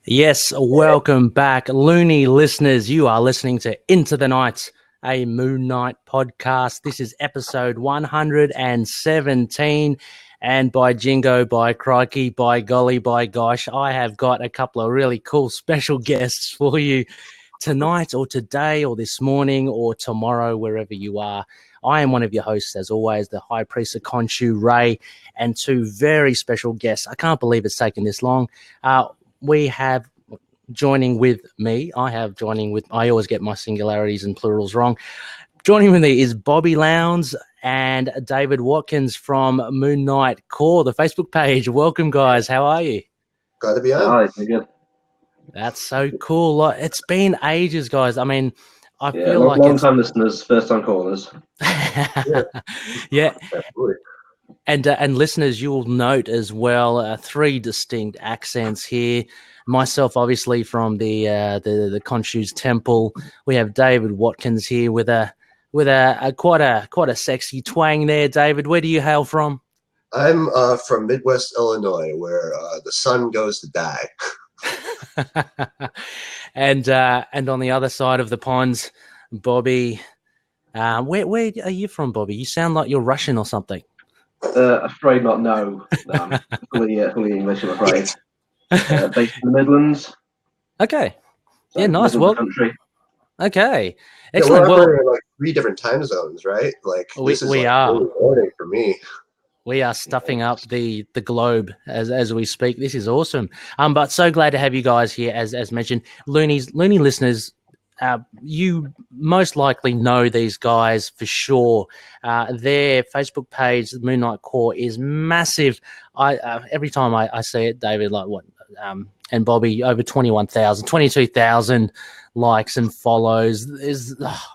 Yes, welcome back, Looney listeners. You are listening to Into the Night, a Moon Knight podcast. This is episode 117. And by jingo, by crikey, by golly, by gosh, I have got a couple of really cool special guests for you tonight or today or this morning or tomorrow, wherever you are. I am one of your hosts, as always, the High Priest of Khonshu, Ray, and two very special guests. I can't believe it's taken this long. We have joining with me. I always get my singularities and plurals wrong. Joining with me is Bobby Lowndes and David Watkins from Moon Knight Core, the Facebook page. Welcome, guys. How are you? Glad to be on. Hi, good. That's so cool. It's been ages, guys. I mean, I feel long, like long time listeners, first time callers. Yeah. Absolutely. And listeners, you will note as well three distinct accents here. Myself, obviously, from the Khonshu's Temple. We have David Watkins here with a quite a sexy twang there. David, where do you hail from? I'm from Midwest Illinois, where the sun goes to die. and on the other side of the ponds, Bobby. Where are you from, Bobby? You sound like you're Russian or something. Afraid not. No, I'm fully English. I'm afraid. Based in the Midlands. Okay. So Yeah, nice. Midlands country. Okay. Yeah, Excellent. we're in like 3 different time zones, right? Like this is we like are. early morning for me. We are stuffing up the globe as we speak. This is awesome. But so glad to have you guys here. As mentioned, Looney listeners, you most likely know these guys for sure. Their Facebook page, Moon Knight Core, is massive. Every time I see it, David, like what, and Bobby, over 21,000, 22,000 likes and follows.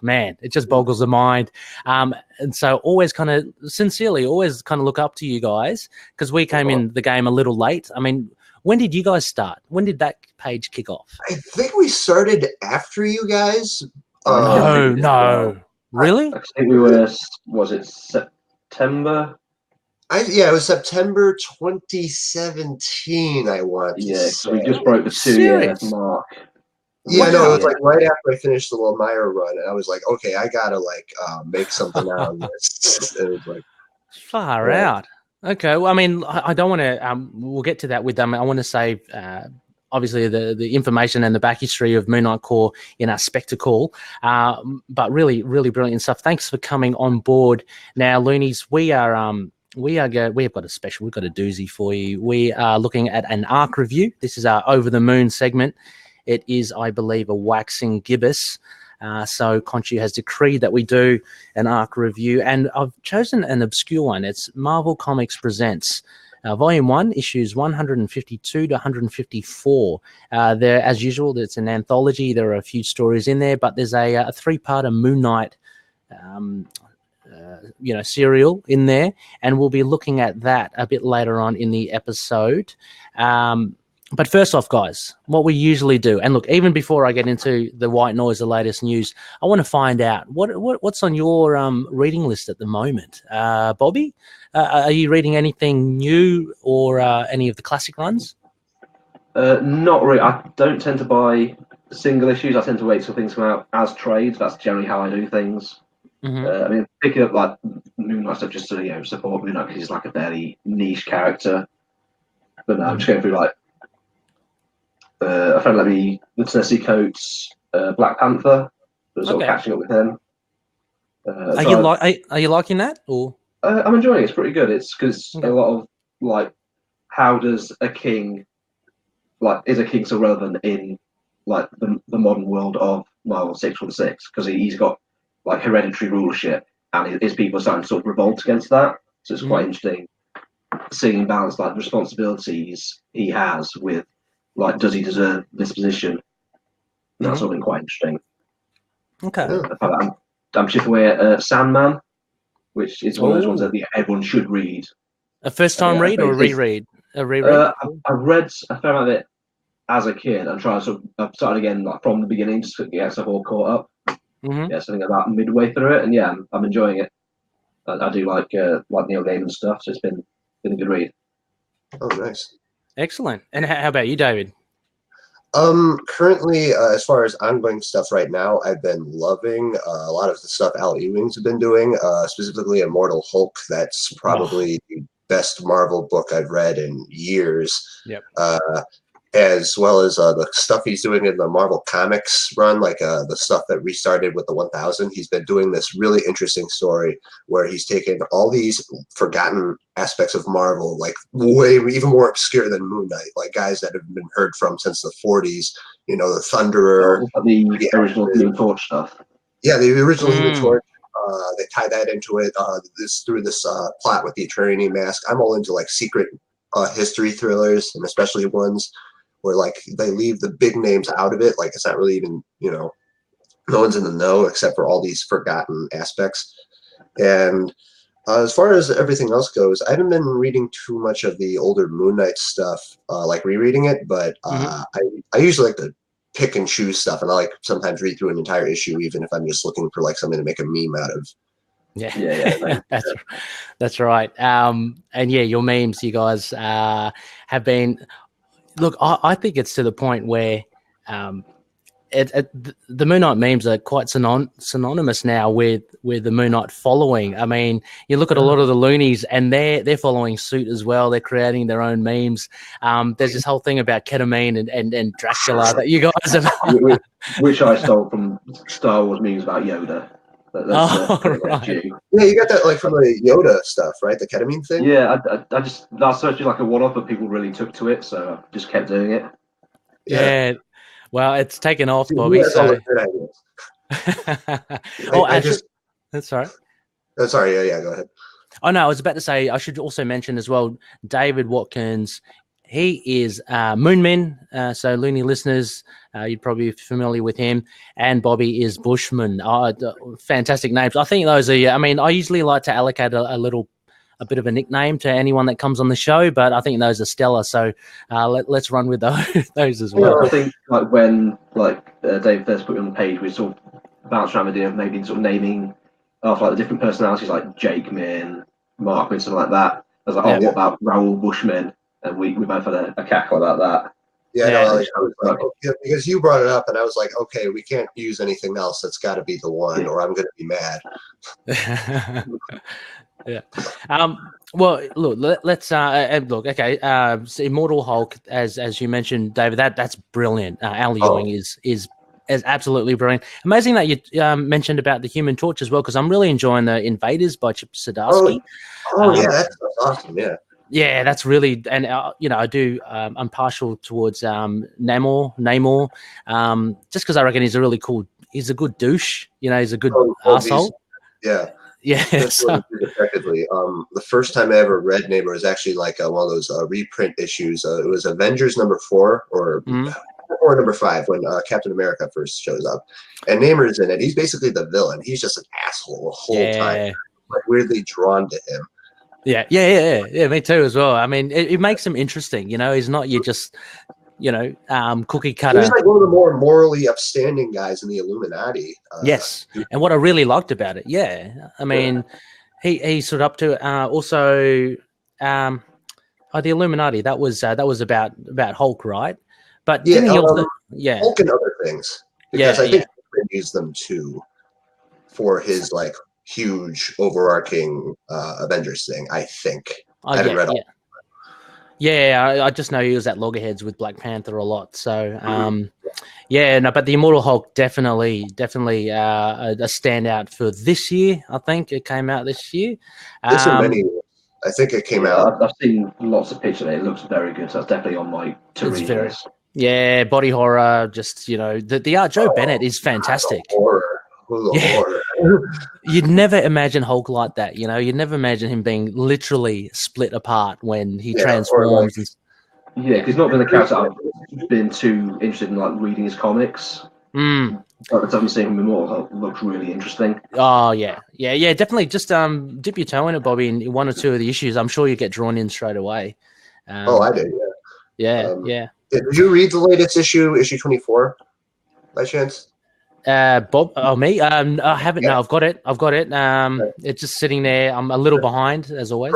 Man, it just boggles the mind. And so always kind of sincerely, always kind of look up to you guys because we came in the game a little late. I mean, when did you guys start? When did that page kick off? I think we started after you guys. No. Really? I think we were. Was it September? It was September 2017. I want. Yeah, so we just broke the 2-year mark. Yeah, no, it was like right after I finished the Elmira run, and I was like, okay, I gotta make something out of this. And it was like far out. Okay, well, I mean, I don't want to. We'll get to that with them. I want to save, obviously, the information and the back history of Moon Knight Core in our spectacle. But really, really brilliant stuff. Thanks for coming on board. Now, Loonies, we have got a special. We've got a doozy for you. We are looking at an arc review. This is our Over the Moon segment. It is, I believe, a waxing gibbous. So Khonshu has decreed that we do an arc review, and I've chosen an obscure one. It's Marvel Comics Presents, Volume 1, issues 152 to 154. There, as usual, it's an anthology. There are a few stories in there, but there's a 3-parter Moon Knight serial in there, and we'll be looking at that a bit later on in the episode. But first off, guys, what we usually do, and look, even before I get into the white noise, the latest news, I want to find out what's on your reading list at the moment. Bobby, are you reading anything new or any of the classic runs? Not really. I don't tend to buy single issues. I tend to wait till things come out as trades. That's generally how I do things. Mm-hmm. I mean, picking up like Moon Knight stuff just to support Moon Knight because he's like a fairly niche character. But no, I'm just going through like. A friend let me the Tennessee Coates Black Panther. Sort of catching up with him. Are you liking that? Or I'm enjoying it. It's pretty good. It's because a lot of like, how does a king, is a king still relevant in like the modern world of Marvel 616? Because he's got like hereditary rulership, and his people are starting to sort of revolt against that. So it's quite interesting seeing him balance like the responsibilities he has with. Like, does he deserve this position? That's something quite interesting. Okay. I'm chipping away at Sandman, which is one of those ones that everyone should read. A first-time read or a reread? A reread? I read a fair amount of it as a kid. I'm trying to I've started again like from the beginning just to get stuff all caught up. Mm-hmm. Yeah, so I think about midway through it, and yeah, I'm enjoying it. I do like Neil Gaiman stuff, so it's been a good read. Oh, nice. Excellent. And how about you, David? Currently, as far as ongoing stuff right now, I've been loving a lot of the stuff Al Ewing's been doing, specifically Immortal Hulk. That's probably the best Marvel book I've read in years. Yep. As well as the stuff he's doing in the Marvel Comics run, like the stuff that restarted with the 1000. He's been doing this really interesting story where he's taken all these forgotten aspects of Marvel, like way even more obscure than Moon Knight, like guys that have been heard from since the 40s. You know, the Thunderer, the original Human Torch stuff. Yeah, the original Human Torch. They tie that into it. Through this plot with the Eternity Mask. I'm all into like secret history thrillers, and especially ones where like they leave the big names out of it. Like it's not really even, you know, no one's in the know except for all these forgotten aspects. And as far as everything else goes, I haven't been reading too much of the older Moon Knight stuff, like rereading it, but I usually like to pick and choose stuff, and I like sometimes read through an entire issue, even if I'm just looking for like something to make a meme out of. Yeah. That's right. And yeah, your memes, you guys have been. Look, I think it's to the point where the Moon Knight memes are quite synonymous now with the Moon Knight following. I mean, you look at a lot of the loonies, and they're following suit as well. They're creating their own memes. There's this whole thing about ketamine and Dracula that you guys have, which I stole from Star Wars memes about Yoda. Right. Yeah, you got that like from the Yoda stuff, right? The ketamine thing. Yeah, I just that's actually like a one-off, but people really took to it, so I just kept doing it. Yeah. Well, it's taken off, Bobby. So. That's all right. Oh, sorry. Yeah. Go ahead. Oh no, I was about to say I should also mention as well, David Watkins. He is Moonman, so Looney listeners, you'd probably be familiar with him. And Bobby is Bushman. Fantastic names. I think those are, I mean, I usually like to allocate a bit of a nickname to anyone that comes on the show, but I think those are stellar. So let's run with those as well. Yeah, I think like when Dave first put it on the page, we sort of bounced around the idea of maybe sort of naming after like the different personalities like Jake Min, Mark, and something like that. I was like, what about Raoul Bushman? And we both had a cackle about that. Because you brought it up, and I was like, okay, we can't use anything else. That's got to be the one, or I'm going to be mad. Yeah. Well, look. Let's look. Okay. So Immortal Hulk, as you mentioned, David. That's brilliant. Al Ewing is absolutely brilliant. Amazing that you mentioned about the Human Torch as well, because I'm really enjoying the Invaders by Chip Zdarsky. Yeah, that's awesome. Yeah. Yeah, that's really, and I do. I'm partial towards Namor, just because I reckon he's a really cool. He's a good douche. He's a good asshole. Yeah. So. Effectively, the first time I ever read Namor was actually like one of those reprint issues. It was Avengers #4 or number 5 when Captain America first shows up, and Namor's in it. He's basically the villain. He's just an asshole the whole time. Like weirdly drawn to him. Yeah, me too as well. I mean, it makes him interesting. He's not just, cookie cutter. He's like one of the more morally upstanding guys in the Illuminati. Yes, and what I really liked about it, I mean, he stood up to also the Illuminati. That was about Hulk, right? But didn't he also, Hulk and other things? Because I think he could use them too for his like huge overarching Avengers thing. I think I haven't read all. I just know he was at Loggerheads with Black Panther a lot. So but the Immortal Hulk definitely a standout for this year. I think it came out this year. I think it came out. I've seen lots of pictures of it. It looks very good. So it's definitely on my to-read list. Yeah, body horror. Just the art. Joe Bennett is fantastic. You'd never imagine Hulk like that. You'd never imagine him being literally split apart when he transforms. Because he's not been a character I've been too interested in, like reading his comics. But the time seeing him Immortal Hulk looks really interesting. Oh yeah. Definitely. Just dip your toe in it, Bobby, in one or two of the issues. I'm sure you get drawn in straight away. I did. Yeah. Did you read the latest issue 24, by chance? Bob, me? I haven't. No, I've got it. It's just sitting there. I'm a little behind, as always.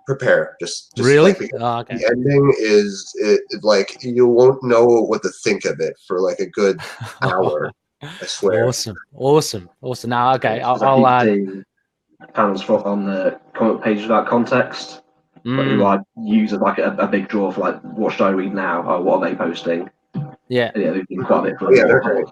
prepare. Just Really? like Oh, okay. the ending is like you won't know what to think of it for like a good hour. I swear. Awesome. Now, okay, Because I I'll keep seeing panels on the comic pages about context, but who I use as like a big draw for like what should I read now or what are they posting? yeah. And yeah, they've been quite a bit for Yeah, they're great.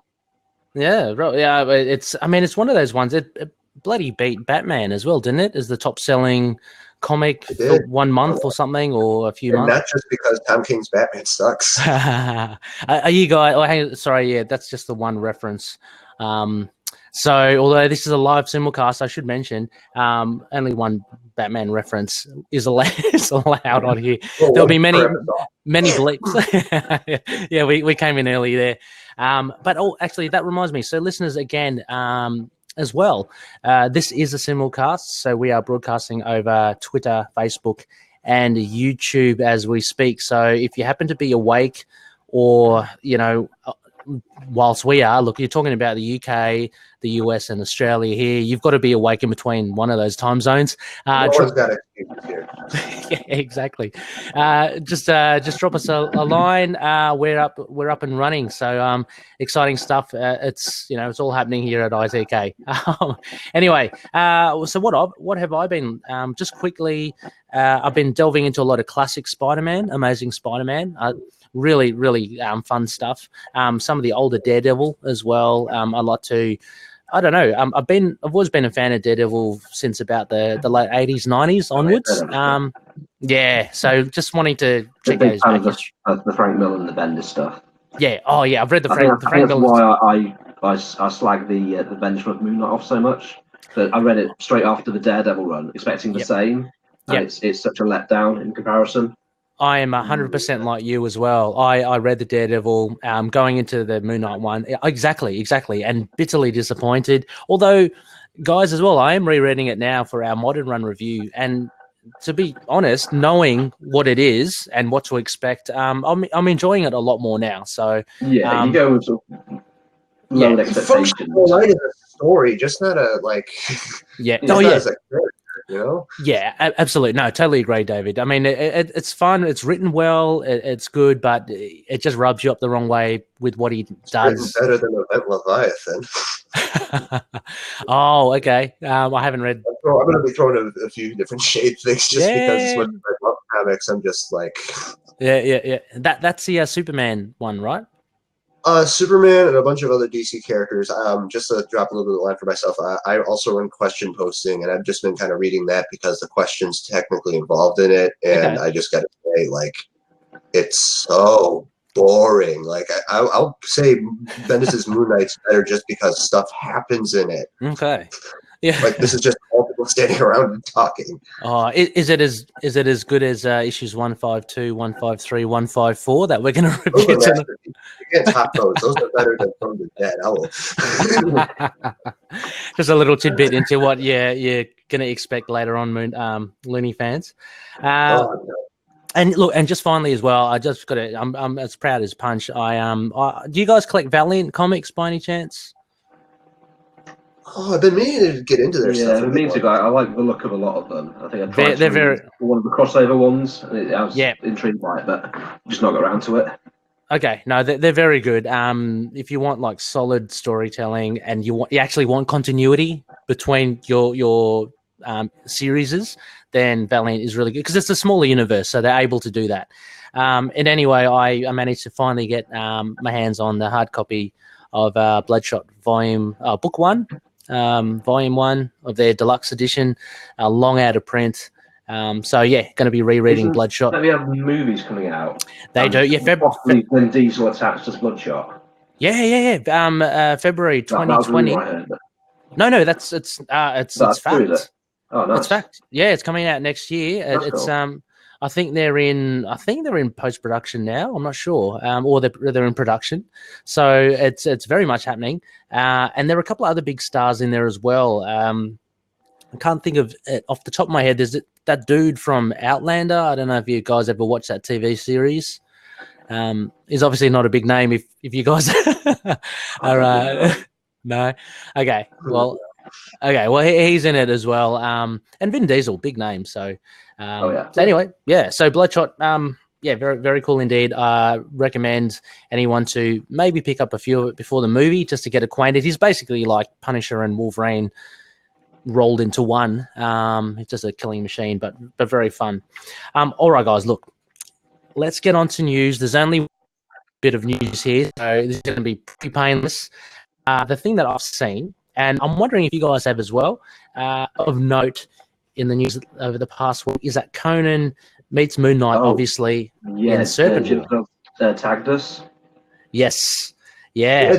Yeah, bro. Yeah, but it's one of those ones. It bloody beat Batman as well, didn't it? As the top selling comic for 1 month or something, or a few And months. not just because Tom King's Batman sucks. Are you guys? Oh, hang on, sorry, yeah, that's just the one reference. So although this is a live simulcast, I should mention only one Batman reference is allowed, on here. Well, There'll be many bleeps. Yeah, we came in early there. But actually, that reminds me. So listeners, again, as well, this is a simulcast, so we are broadcasting over Twitter, Facebook, and YouTube as we speak. So if you happen to be awake, or whilst we are, look, you're talking about the UK, the US, and Australia here. You've got to be awake in between one of those time zones. No one's got excuses here. Yeah, exactly. Just drop us a line. We're up and running. So exciting stuff. It's all happening here at ITK. Anyway, so what have I been? Just quickly, I've been delving into a lot of classic Spider-Man, Amazing Spider-Man. Really, really fun stuff. Some of the older Daredevil as well. I like to. I don't know. I've always been a fan of Daredevil since about the late 80s, 90s onwards. Yeah. So just wanting to check out his back history. The Frank Miller and the Bendis stuff. Yeah. Oh, yeah. I've read the Frank that's Miller. why I slag the Bendis run of Moon Knight off so much. But I read it straight after the Daredevil run, expecting the same. And it's such a letdown in comparison. I am 100% like you as well. I read the Daredevil going into the Moon Knight one. Exactly. And bitterly disappointed. Although, guys, as well, I am rereading it now for our modern run review. And to be honest, knowing what it is and what to expect, I'm enjoying it a lot more now. So yeah, you go with low expectations. Light is a story, just not a like. Yeah. Oh yeah. Yeah, absolutely. No, totally agree, David. I mean, it's fun. It's written well. It's good, but it just rubs you up the wrong way with what he does. It's better than Event Leviathan. Oh, okay. I haven't read. I'm going to be throwing a few different shade things just because as much as I love comics, I'm just like. Yeah. That's the Superman one, right? Superman and a bunch of other DC characters. Just to drop a little bit of line for myself, I also run question posting, and I've just been kind of reading that because the question's technically involved in it, and I just got to say, like, it's so boring. Like, I'll say Bendis' Moon Knight's better just because stuff happens in it. Okay. Yeah. Like, this is just all people standing around and talking. Is it as good as issues 152, 153, 154 that we're going to review tonight? You can't top those. Those are better than From the Dead. Just a little tidbit into what you're going to expect later on, Looney fans. And look, and just finally as well, I just got to. I'm as proud as punch. Do you guys collect Valiant comics by any chance? Oh, I've been meaning to get into their stuff. Yeah, I've been meaning to. I like the look of a lot of them. I think I tried they're very one of the crossover ones, and I was intrigued by it, but just not got around to it. Okay, no, they're very good. If you want like solid storytelling and you actually want continuity between your series, then Valiant is really good because it's a smaller universe, so they're able to do that. And anyway, I managed to finally get my hands on the hard copy of Bloodshot Book 1. Volume 1 of their deluxe edition, long out of print. So yeah, going to be rereading Bloodshot. They have movies coming out. They do, yeah. Possibly Vin Diesel attached as Bloodshot. Yeah. February 2020. No, that's fact. True, oh, nice. It's fact. Yeah, it's coming out next year. It's cool. I think they're in post production now. I'm not sure, or they're in production. So it's very much happening. And there are a couple of other big stars in there as well. I can't think of it off the top of my head. There's that dude from Outlander. I don't know if you guys ever watched that TV series. He's obviously not a big name. If you guys are no, okay. Well, he's in it as well. And Vin Diesel, big name. So So anyway, so Bloodshot, yeah, very, very cool indeed. Recommend anyone to maybe pick up a few of it before the movie just to get acquainted. He's basically like Punisher and Wolverine rolled into one. It's just a killing machine, but very fun. All right, guys, look, let's get on to news. There's only a bit of news here, so this is going to be pretty painless. The thing that I've seen, and I'm wondering if you guys have as well, of note in the news over the past week, is that Conan meets Moon Knight, obviously, in Serpent War. Tagged us. Yes. Yeah.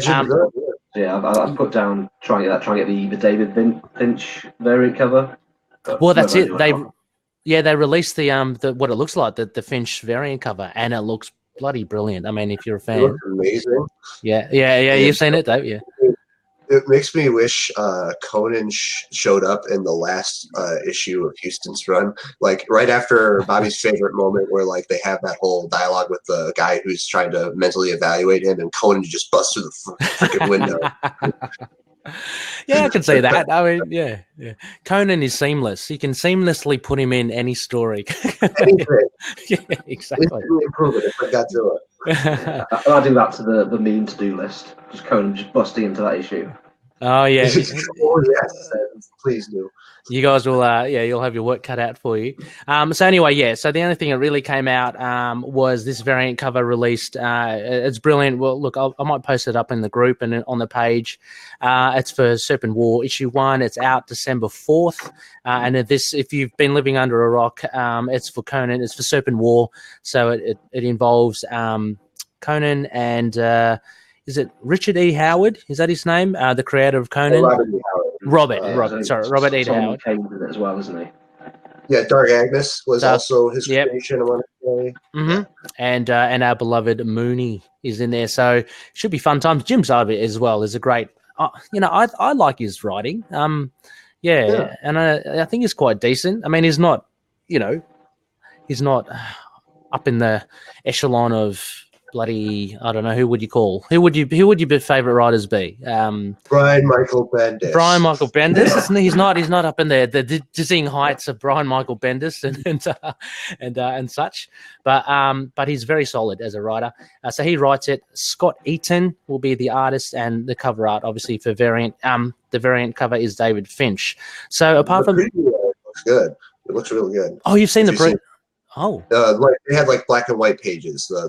I've put down trying to get the David Finch variant cover. Well, that's it. They released the what it looks like, the Finch variant cover, and it looks bloody brilliant. I mean, if you're a fan, it looks amazing. Yeah. You've seen it, don't you? It makes me wish Conan showed up in the last issue of Houston's Run, like right after Bobby's favorite moment, where like they have that whole dialogue with the guy who's trying to mentally evaluate him, and Conan just busts through the freaking window. Yeah, I can see that. I mean, yeah. Conan is seamless. You can seamlessly put him in any story. Yeah, exactly. Improve it if I got to it. I'll do that to the meme to-do list. Just Conan just busting into that issue. Oh yeah. Oh yes, please do. You guys will, you'll have your work cut out for you. So anyway, so the only thing that really came out was this variant cover released. It's brilliant. Well, look, I might post it up in the group and on the page. It's for Serpent War issue 1. It's out December 4th. And if you've been living under a rock, it's for Conan. It's for Serpent War. So it involves Conan and is it Richard E. Howard? Is that his name? The creator of Conan? Robert E. Howard. Came with it as well, isn't he? Yeah, Dark Agnes was also his creation. I want to say. Mm-hmm. And our beloved Mooney is in there, so it should be fun times. Jim Zarbit as well is a great. I like his writing. And I think he's quite decent. I mean, he's not up in the echelon of bloody, I don't know, who would your favorite writers be? Brian Michael Bendis. Brian Michael Bendis. He's not up in the dizzying heights of Brian Michael Bendis and such. But he's very solid as a writer. So he writes it. Scott Eaton will be the artist, and the cover art, obviously, for variant. The variant cover is David Finch. So apart from, it looks good. It looks really good. Oh, you've seen the print. Oh, like they had like black and white pages. I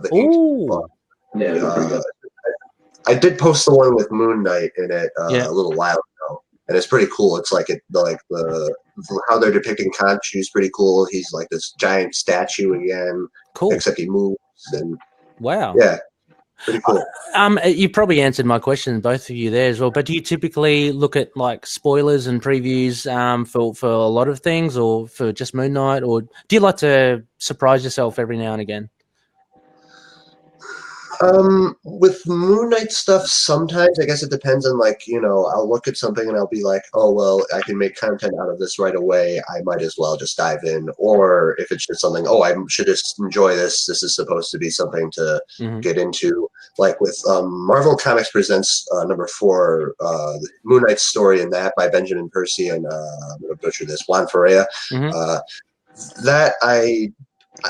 did post the one with Moon Knight in it a little while ago, and it's pretty cool. It's like how they're depicting Khonshu is pretty cool. He's like this giant statue again, cool. Except he moves and wow, yeah, pretty cool. You probably answered my question, both of you there as well. But do you typically look at like spoilers and previews for a lot of things, or for just Moon Knight, or do you like to surprise yourself every now and again? With Moon Knight stuff, sometimes I guess it depends on I'll look at something and I'll be like, oh well, I can make content out of this right away. I might as well just dive in. Or if it's just something, I should just enjoy this. This is supposed to be something to get into. Like with Marvel Comics Presents number 4, the Moon Knight story in that by Benjamin Percy and I'm gonna butcher this, Juan Ferreira. That I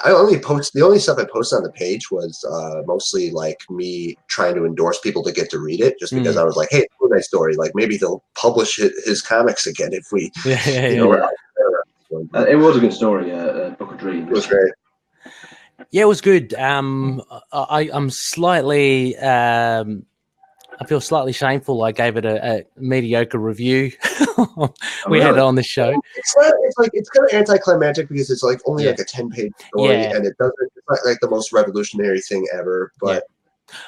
only post, the only stuff I posted on the page was mostly like me trying to endorse people to get to read it, just because I was like, hey, Moon Knight story, like maybe they'll publish his comics again if we. It was a good story, Book of Dreams. It was great. Yeah, it was good. I'm slightly. I feel slightly shameful. I gave it a mediocre review. We had it on the show. It's kind of anticlimactic because it's like only like a 10-page story, and it's not like the most revolutionary thing ever. But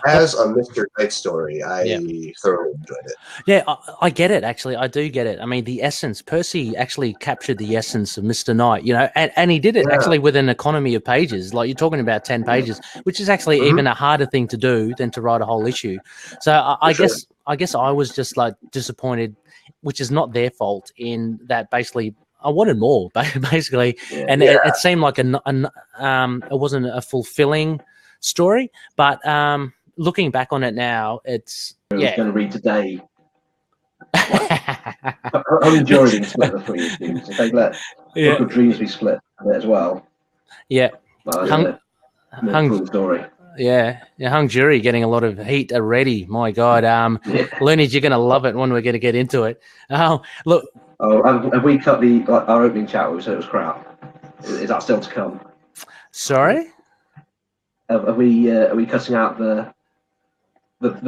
as a Mr. Knight story, I thoroughly enjoyed it. Yeah, I get it. Actually, I do get it. I mean, the essence. Percy actually captured the essence of Mr. Knight. And he did it actually with an economy of pages. Like you're talking about 10 pages, which is actually even a harder thing to do than to write a whole issue. So I guess I was just like disappointed, which is not their fault, in that basically I wanted more, basically, and it seemed like it wasn't a fulfilling story. But looking back on it now, it's I was going to read today. I'm enjoying split the 3 issues. If they let Book of Dreams be split, bit as well. Yeah. More cool story. Yeah, Hung Jury getting a lot of heat already. My God, Looney, you're gonna love it when we're gonna get into it. Look. Oh, have we cut our opening chat? We said it was crap. Is that still to come? Sorry. Are we cutting out the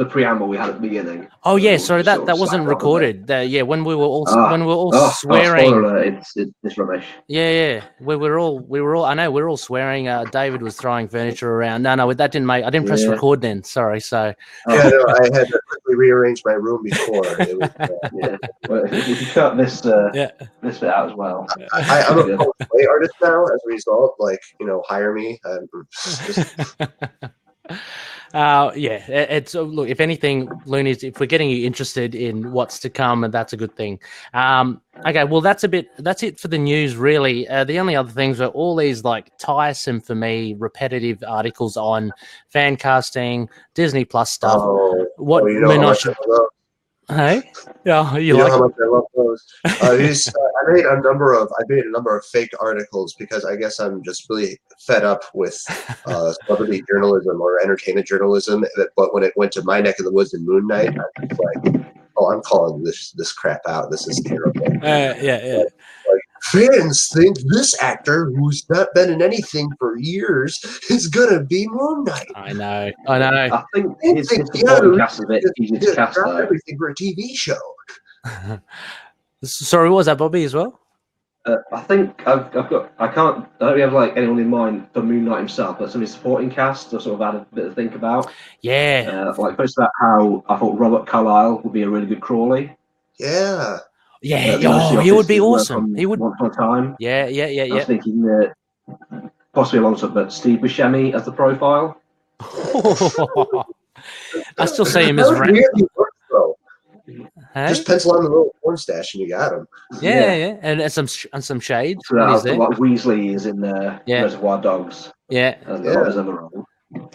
preamble we had at the beginning? Oh yeah, sorry, that wasn't recorded. When we were all swearing. Spoiler alert, it's rubbish. Yeah. We were all. I know we're all swearing. David was throwing furniture around. No, that didn't make. I didn't press record then. Sorry. So. Yeah, no, I had to quickly rearrange my room before. It was, yeah. Well, if you cut this this bit out as well. I'm a play artist now. As a result, hire me. It's look. If anything, Loonies, if we're getting you interested in what's to come, and that's a good thing. Okay, well, that's it for the news, really. The only other things are all these tiresome for me, repetitive articles on fan casting, Disney Plus stuff. Hey, yeah, you know how much I love those. I made a number of fake articles because I guess I'm just really fed up with celebrity journalism or entertainment journalism. But when it went to my neck of the woods in Moon Knight, I was like, "Oh, I'm calling this crap out. This is terrible." Yeah. Fans think this actor who's not been in anything for years is gonna be Moon Knight. I know. I think it's the cast of it. He's cast everything for a TV show. Sorry, what was that, Bobby, as well? I think I don't really have anyone in mind for Moon Knight himself, but some of his supporting cast I sort of had a bit to think about. Yeah. First about how I thought Robert Carlyle would be a really good Crawley. Yeah. Yeah, he would be awesome. He would. Once upon a time. Yeah. I was thinking possibly alongside but Steve Buscemi as the profile. I still see him as Hey? Just pencil on the little porn stash and you got him. Yeah. And some shades. Like Weasley is in Reservoir Dogs. Yeah. And a lot of his other roles.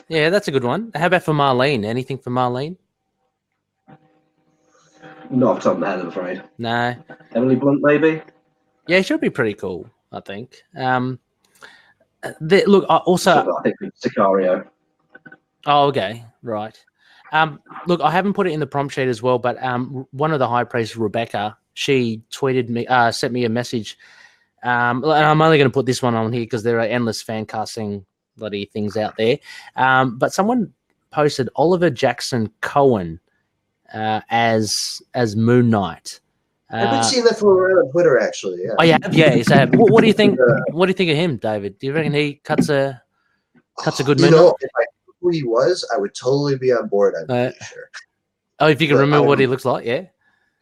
Yeah, that's a good one. How about for Marlene? Anything for Marlene? Not off the top of my head, I'm afraid. No. Emily Blunt, maybe? Yeah, she should be pretty cool, I think. Look, also... I think Sicario. Oh, okay. Right. Look, I haven't put it in the prompt sheet as well, but one of the high praise, Rebecca, she tweeted me, sent me a message. And I'm only going to put this one on here because there are endless fan casting bloody things out there. But someone posted Oliver Jackson Cohen as Moon Knight. I've been seeing that floating around on Twitter, actually. Yeah. Oh, yeah, yeah. What do you think? What do you think of him, David? Do you reckon he cuts a good Moon Knight? If I knew who he was, I would totally be on board. I'm pretty sure. Oh, if you can remember what he looks like, yeah.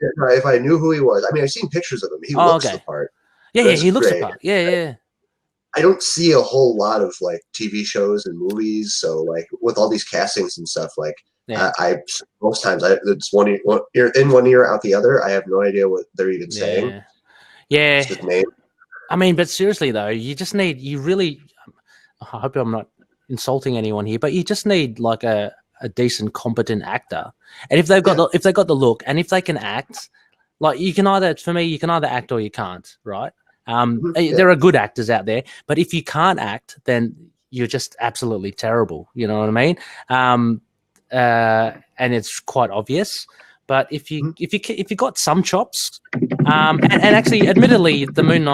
If I knew who he was, I mean, I've seen pictures of him. He looks the part. Yeah, he looks the part. Yeah. I don't see a whole lot of TV shows and movies, so with all these castings and stuff, I most times it's one ear in one ear out the other. I have no idea what they're even saying. Yeah. It's his name. I mean, but seriously though, you really. I hope I'm not insulting anyone here, but you just need a decent, competent actor, and if they've got the look, and if they can act, you can either act or you can't, right? There are good actors out there, but if you can't act, then you're just absolutely terrible. You know what I mean? And it's quite obvious. But if you got some chops, and actually, admittedly, the Moon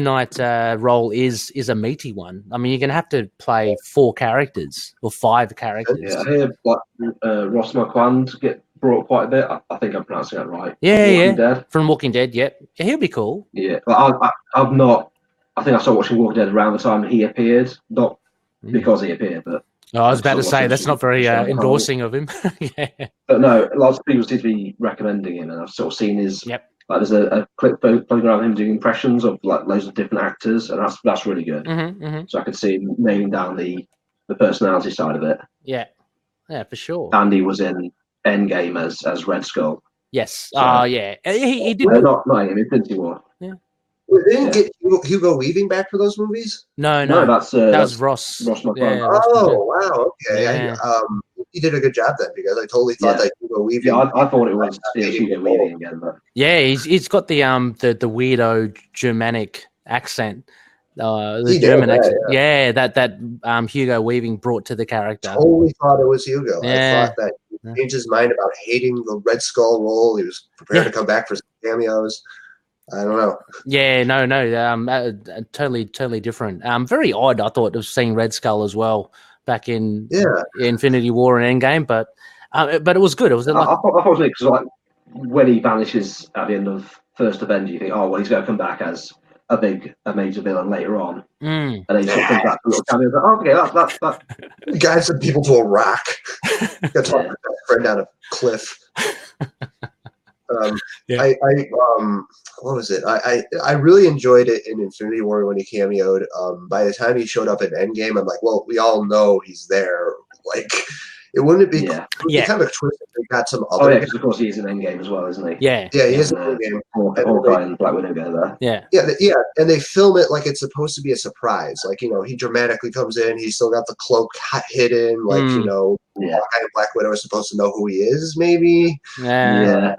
Knight role is a meaty one. I mean, you're going to have to play 4 characters or 5 characters. Yeah, I hear Ross Marquand get brought quite a bit. I think I'm pronouncing that right. Yeah. Dead. From Walking Dead, yep. Yeah, he'll be cool. Yeah, but I've not. I think I started watching Walking Dead around the time he appeared, not because he appeared, but. Oh, I was about to say that's not very endorsing of him. Yeah. But no, lots of people seem to be recommending him, and I've sort of seen his. Yep. There's a clip floating around him doing impressions of loads of different actors, and that's really good. Mm-hmm. So I could see him nailing down the personality side of it. Yeah, for sure. Andy was in Endgame as Red Skull. Yes. So, yeah. He did. Not him. Infinity War. Yeah. We didn't get Hugo Weaving back for those movies. No, that's Ross. Ross McClung. Yeah, wow. Okay. Yeah. He did a good job then because I totally thought that Hugo Weaving. Yeah, I thought it was Hugo Weaving again, but yeah, he's got the weirdo Germanic accent, the He did, German yeah, accent. Yeah, that Hugo Weaving brought to the character. Totally thought it was Hugo. I Yeah. thought that he changed his mind about hating the Red Skull role. He was prepared to come back for some cameos. I don't know. Yeah, no, totally different. Very odd, I thought, of seeing Red Skull as well back in Infinity War and Endgame, but it was good. It was I thought it was because like when he vanishes at the end of First Avenger, you think, oh well, he's going to come back as a major villain later on, and then he sort of comes back to a little cameo. Like, oh, okay, that. The guy sent people to a rock. Got to talk to that friend down a cliff. What was it? I really enjoyed it in Infinity War when he cameoed. By the time he showed up in Endgame, I'm like, well, we all know he's there. Like, it wouldn't be kind of a twist if they got some other. Oh yeah, because of course he is in Endgame as well, isn't he? Yeah, he is in Endgame. Hawkeye and Black Widow go there. Yeah, and they film it like it's supposed to be a surprise. Like, he dramatically comes in. He's still got the cloak hidden. Like, Hawkeye and Black Widow are supposed to know who he is. Maybe. Yeah.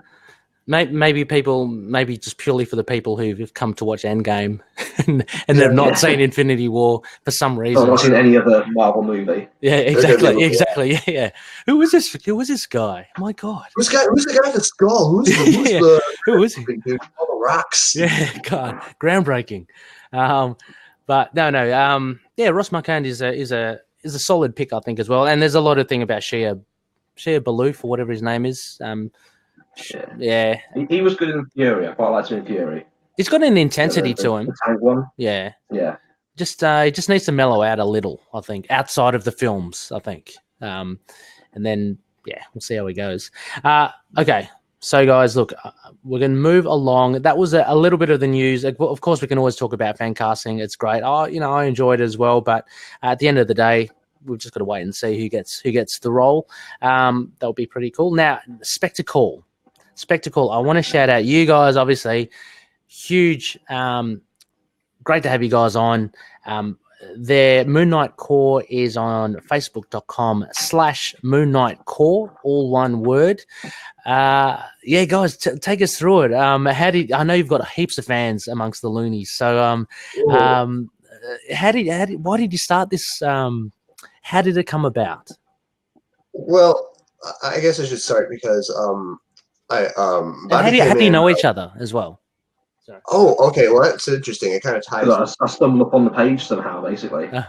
Maybe just purely for the people who've come to watch Endgame and they've not seen Infinity War for some reason. Not seen any other Marvel movie. Yeah, exactly. Yeah. Who was this guy? My God. Who's the guy with the skull? Who is he? Dude, all the rocks. Yeah, God, groundbreaking. But no. Yeah, Ross Marquand is a solid pick, I think, as well. And there's a lot of thing about Shia Balouf, or whatever his name is. Yeah. He was good in Fury. I quite liked him in Fury. He's got an intensity to him. The tank one. Yeah. Just he just needs to mellow out a little, I think, outside of the films, I think. And then we'll see how he goes. Okay. So guys, look, we're going to move along. That was a little bit of the news. Of course, we can always talk about fan casting. It's great. I enjoyed it as well, but at the end of the day, we've just got to wait and see who gets the role. That'll be pretty cool. Now, Spectacle. I want to shout out you guys, obviously. Huge. Great to have you guys on. Their Moon Knight Core is on facebook.com/Moon Knight Core, all one word. Guys, take us through it. I know you've got heaps of fans amongst the loonies. So, why did you start this? How did it come about? Well, I guess I should start because how do you know each other as well? Sorry. Oh, okay. Well, that's interesting. It kind of ties. I stumbled upon the page somehow, basically. Yeah.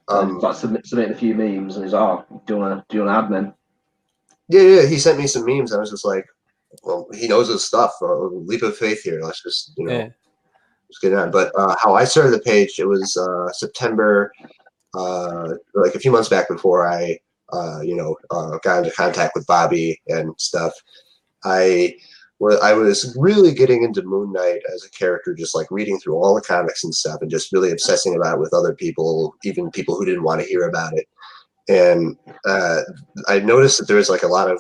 Like submitting a few memes, and he's do you want to admin? Yeah. He sent me some memes. I was just like, well, he knows his stuff. Leap of faith here. Let's just just get it on. But how I started the page, it was September, like a few months back before I got into contact with Bobby and stuff. I was really getting into Moon Knight as a character, just like reading through all the comics and stuff, and just really obsessing about it with other people, even people who didn't want to hear about it. And I noticed that there's a lot of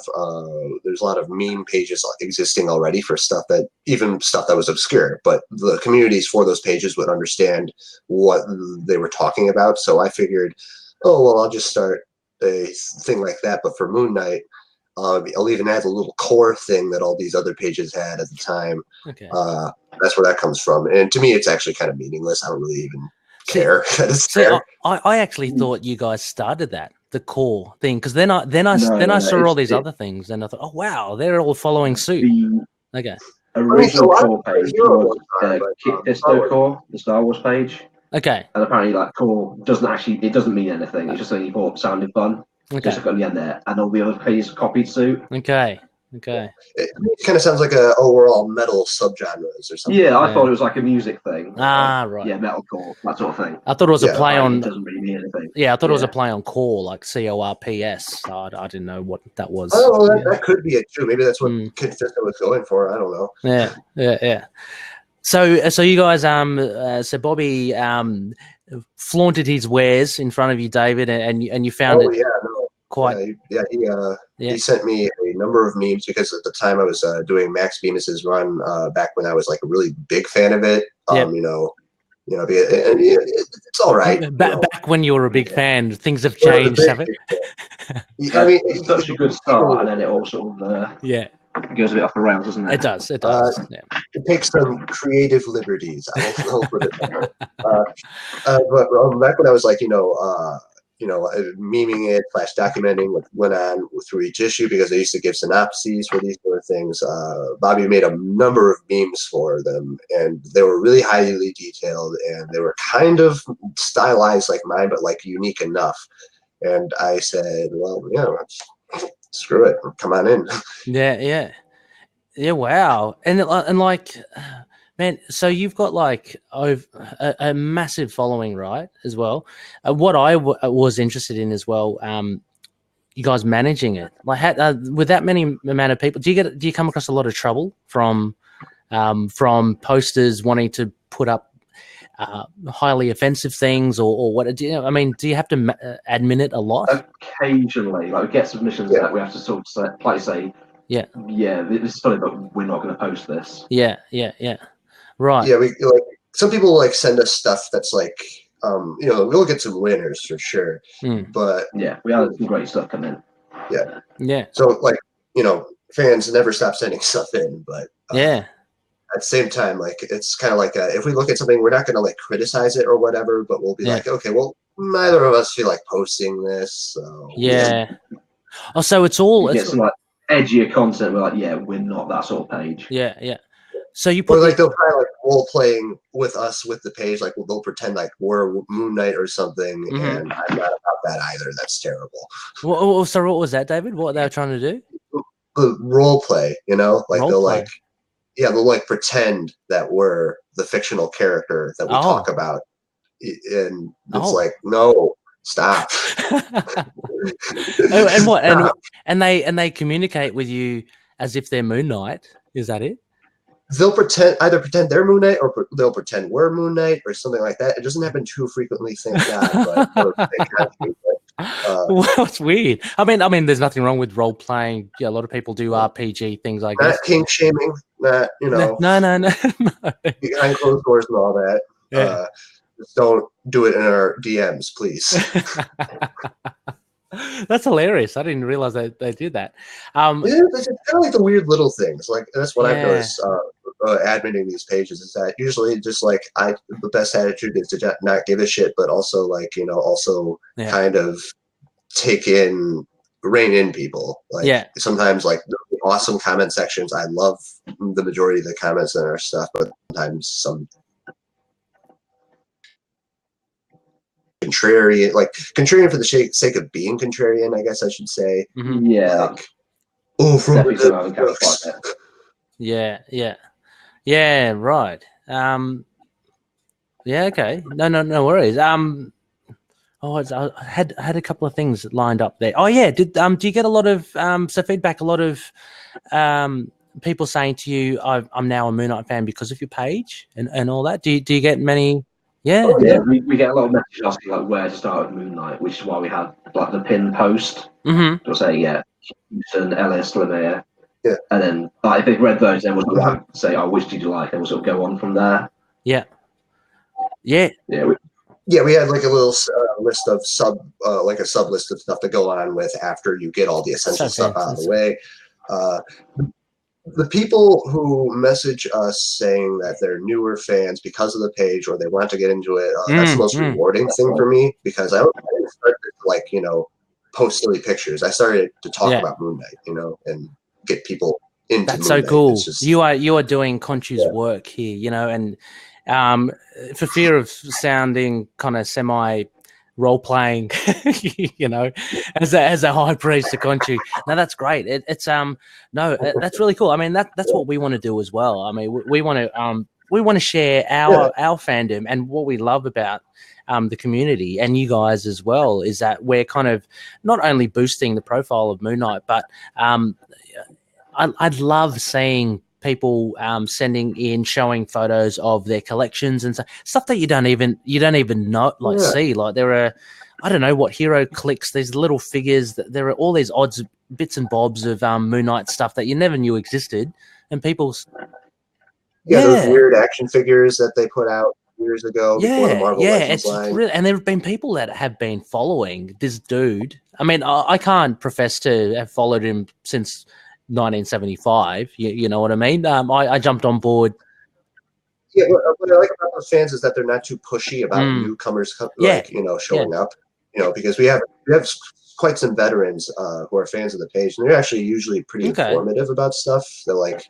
meme pages existing already for stuff that was obscure, but the communities for those pages would understand what they were talking about. So I figured, I'll just start a thing like that, but for Moon Knight. I'll even add a little core thing that all these other pages had at the time. Okay. That's where that comes from. And to me, it's actually kind of meaningless. I don't really even care. I actually thought you guys started the core thing, because then I saw all these other things, and I thought, oh wow, they're all following suit. Okay. Original core page was Kit Fisto core, the Star Wars page. Okay. And apparently, core doesn't mean anything. It's just something you thought sounded fun. Okay. Just got the end there, and all the other pages copied suit. Okay. It kind of sounds like we're all metal subgenres or something. Yeah, I thought it was like a music thing. Right. Yeah, metalcore, that sort of thing. I thought it was a play on. It doesn't really mean anything. Yeah, I thought it was a play on core, like CORPS. I didn't know what that was. Oh, that could be it too. Maybe that's what Kid Fisto was going for. I don't know. Yeah. So you guys, so Bobby flaunted his wares in front of you, David, and you found it. Yeah, no. Quite. He sent me a number of memes because at the time I was doing Max Bemis's run back when I was like a really big fan of it. It's all right. Back when you were a big fan, things have changed, haven't they? I mean, it's such a good start, and then it all sort of it goes a bit off the rails, doesn't it? It does. Yeah. take some creative liberties. I'll put it there. But back when I was like, memeing it / documenting what went on through each issue, because I used to give synopses for these sort of things. Bobby made a number of memes for them, and they were really highly detailed, and they were kind of stylized like mine, but like unique enough. And I said, well, screw it, come on in. Yeah. Wow. And like, man, so you've got like a massive following, right? As well. What I was interested in as well, you guys managing it, like with that many amount of people, do you come across a lot of trouble from posters wanting to put up highly offensive things, or what? Do you have to admin it a lot? Occasionally, like we get submissions that we have to sort of say, yeah, this is funny, but we're not going to post this. Yeah. Right. Yeah, we like some people like send us stuff that's like, we'll get some winners for sure. But yeah, we have some great stuff come in. Yeah. So like, fans never stop sending stuff in, but at the same time, like it's kind of like if we look at something, we're not going to like criticize it or whatever, but we'll be like, okay, well, neither of us feel like posting this. So Oh, so it's all some like edgier content. We're like, we're not that sort of page. Yeah. So you put like they'll try like role playing with us with the page, like they'll pretend like we're Moon Knight or something, and I'm not about that either. That's terrible. So what was that, David? What they were trying to do? The role play, like role play. they'll like pretend that we're the fictional character that we talk about, and it's like, no, stop. And what? Stop. And they communicate with you as if they're Moon Knight. Is that it? They'll either pretend they're Moon Knight, or they'll pretend we're Moon Knight, or something like that. It doesn't happen too frequently, thank God. Well, it's weird. I mean, there's nothing wrong with role playing. Yeah, a lot of people do RPG things, I guess. Not kink shaming, not No. behind closed doors and all that. Yeah. Just don't do it in our DMs, please. That's hilarious. I didn't realize that they did that. It's kind of like the weird little things. Like that's what I've noticed. Admitting these pages is that usually just like the best attitude is to not give a shit, but also like kind of rein in people. Like sometimes like the awesome comment sections, I love the majority of the comments in our stuff, but sometimes some contrarian for the sake of being contrarian, I guess I should say. Yeah. Like, from Yeah, right. Okay. No worries. I had a couple of things lined up there. Oh yeah, do you get a lot of feedback? A lot of people saying to you, "I'm now a Moon Knight fan because of your page," and all that. Do you get many? Yeah. Oh, yeah. We get a lot of messages asking like where to start with Moon Knight, which is why we had like the pin post. Mm-hmm. To say Houston, Ellis, Lemire. Yeah. And then if they've read those, then we'll say, which did you like? And we'll sort of go on from there. Yeah. We had like a little list of like a sub list of stuff to go on with after you get all the essential stuff out of the way. The people who message us saying that they're newer fans because of the page or they want to get into it, that's the most rewarding thing for me, because I didn't start to post silly pictures. I started to talk about Moon Knight, and get people into That's Moon so Knight. cool. Just, you are doing Conchu's work here, and for fear of sounding kind of semi role playing, as a high praise to Conchu. No, that's great. It's that's really cool. I mean, that's what we want to do as well. I mean, we want to share our fandom, and what we love about the community and you guys as well is that we're kind of not only boosting the profile of Moon Knight, but I'd love seeing people sending in, showing photos of their collections and stuff that you don't even know, see. Like there are, I don't know what hero clicks, these little figures, that there are all these odds, bits and bobs of Moon Knight stuff that you never knew existed, and people's those weird action figures that they put out years ago before the Marvel Legends line. Really, and there have been people that have been following this dude. I mean, I can't profess to have followed him since 1975. You know what I mean? I jumped on board. Yeah, what I like about those fans is that they're not too pushy about newcomers, showing up. Because we have quite some veterans who are fans of the page, and they're actually usually pretty informative about stuff. They're like,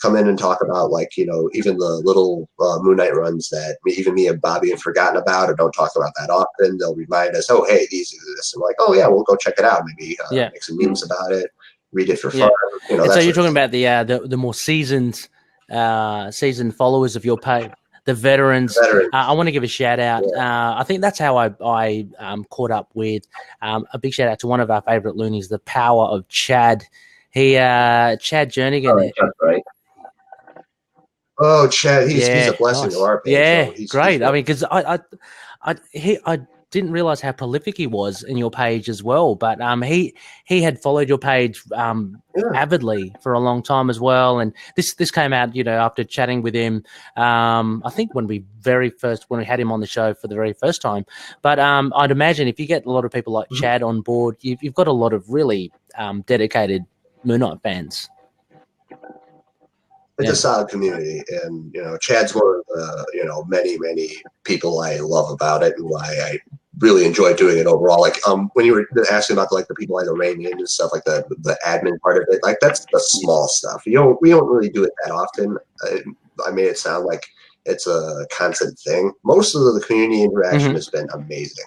come in and talk about even the little Moon Knight runs that even me and Bobby have forgotten about or don't talk about that often. They'll remind us, oh, hey, these are this. And like, oh yeah, we'll go check it out. Maybe make some memes about it, read it for fun. And so you're talking about the more seasoned followers of your page, the veterans. I want to give a shout out. I think that's how I caught up with a big shout out to one of our favorite loonies, the power of Chad. Chad Jernigan. Oh, great. Oh, Chad, he's a blessing to our page. Yeah, he's great. I mean, because I didn't realize how prolific he was in your page as well. But he had followed your page avidly for a long time as well. And this came out, after chatting with him. I think when we had him on the show for the very first time. But I'd imagine if you get a lot of people like Chad on board, you've got a lot of really dedicated Moon Knight fans. It's a solid community, and Chad's one of the many people I love about it, and why I really enjoy doing it overall. Like when you were asking about the people I domain in and stuff, like the admin part of it, like that's the small stuff. We don't really do it that often. I made it sound like it's a constant thing. Most of the community interaction has been amazing.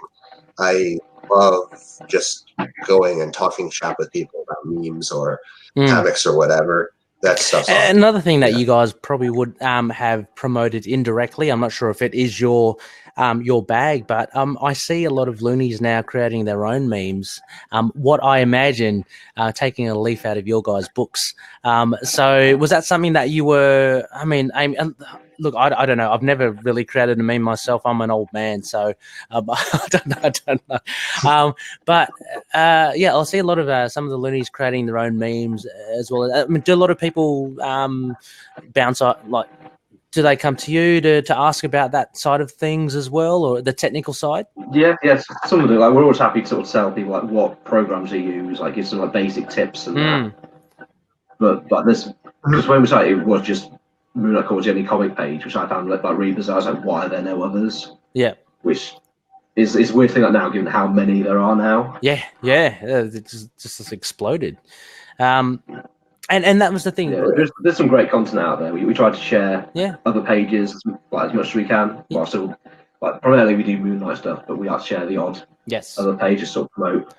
I love just going and talking shop with people about memes or comics or whatever. That stuff's awesome. Another thing that you guys probably would have promoted indirectly. I'm not sure if it is your bag, but I see a lot of loonies now creating their own memes. What I imagine taking a leaf out of your guys' books. So was that something that you were? I mean, look, I don't know. I've never really created a meme myself. I'm an old man, so I don't know. But I'll see a lot of some of the loonies creating their own memes as well. I mean, do a lot of people bounce out like? Do they come to you to ask about that side of things as well, or the technical side? Yeah, some of them. Like, we're always happy to sort of tell people like what programs they use, like give some like basic tips and that. But this, because when we started, it was just Moon Knight Core Jenny comic page, which I found like really bizarre. I was like, why are there no others? Yeah, which is a weird thing like now, given how many there are now. Yeah, it just exploded. And that was the thing. Yeah, there's some great content out there. We try to share other pages as much as we can. While still, primarily we do Moon Knight stuff, but we like to share the odd other pages to promote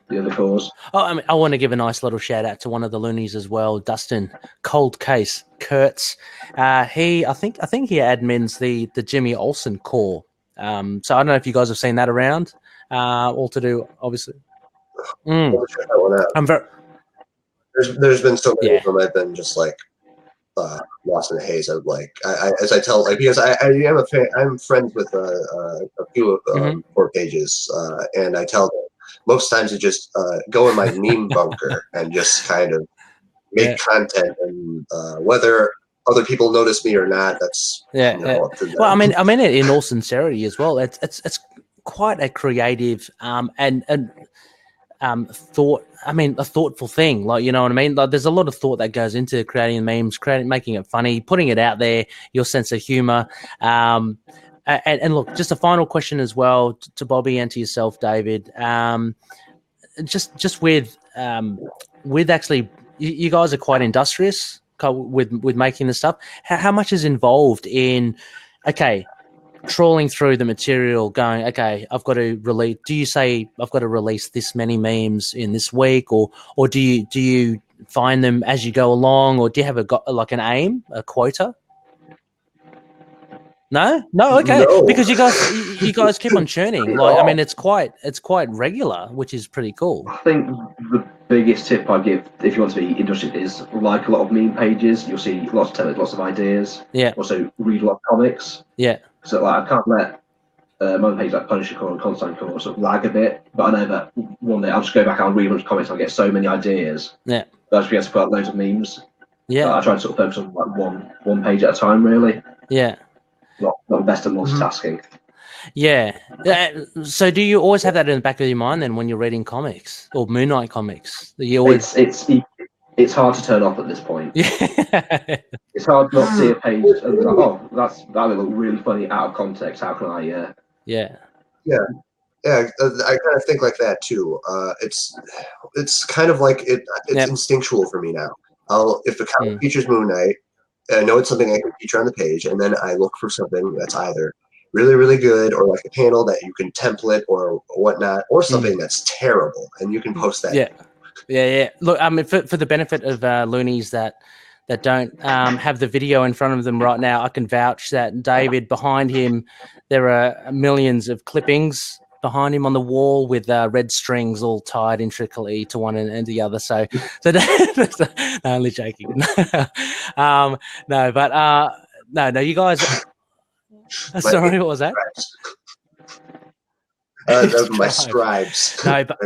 the other cores. Oh, I mean, I want to give a nice little shout out to one of the loonies as well, Dustin Cold Case Kurtz. I think he admins the Jimmy Olsen core. So I don't know if you guys have seen that around. All to do, obviously. I'm very. There's been so many of them. I've been just like lost in the haze. Of as I tell, because I am a fan. I'm friends with a few of core pages, and I tell them most times to just go in my meme bunker and just kind of make content, and whether other people notice me or not, that's up to them. Well, I mean it in all sincerity as well. It's quite a creative and a thoughtful thing, like, you know what I mean? Like, there's a lot of thought that goes into creating memes, making it funny, putting it out there, your sense of humor. And look, just a final question as well to Bobby and to yourself, David. Just with actually, you guys are quite industrious with making the stuff. How much is involved in, trawling through the material, going, I've got to release. Do you say I've got to release this many memes in this week, or do you find them as you go along, or do you have an aim, a quota? No, okay. No. Because you guys keep on churning. Like, I mean, it's quite regular, which is pretty cool. I think the biggest tip I give, if you want to be interested, is like a lot of meme pages. You'll see lots of ideas. Yeah. Also read a lot of comics. Yeah. So I can't let my other pages like Punisher Core and Constantine Core sort of lag a bit. But I know that one day I'll just go back and read a bunch of comics. I'll get so many ideas. Yeah. But I just be able to put up loads of memes. Yeah. I try to sort of focus on like one page at a time, really. Yeah. Not the best at multitasking. Yeah. So do you always have that in the back of your mind then when you're reading comics or Moon Knight comics? You always... It's it's hard to turn off at this point. Yeah. It's hard not to see a page and be like, oh, that would look really funny out of context. How can I? Yeah. Yeah, I kind of think like that too. It's kind of like it's Yep. instinctual for me now. If the comic Mm. features Moon Knight, I know it's something I can feature on the page, and then I look for something that's either really, really good, or like a panel that you can template or whatnot, or something that's terrible, and you can post that. Yeah. Look, I mean, for the benefit of loonies that don't have the video in front of them right now, I can vouch that David, behind him, there are millions of clippings behind him on the wall with red strings all tied intricately to one and the other. So no, only joking. No, you guys. Sorry, what was that? Those are my scribes. No, but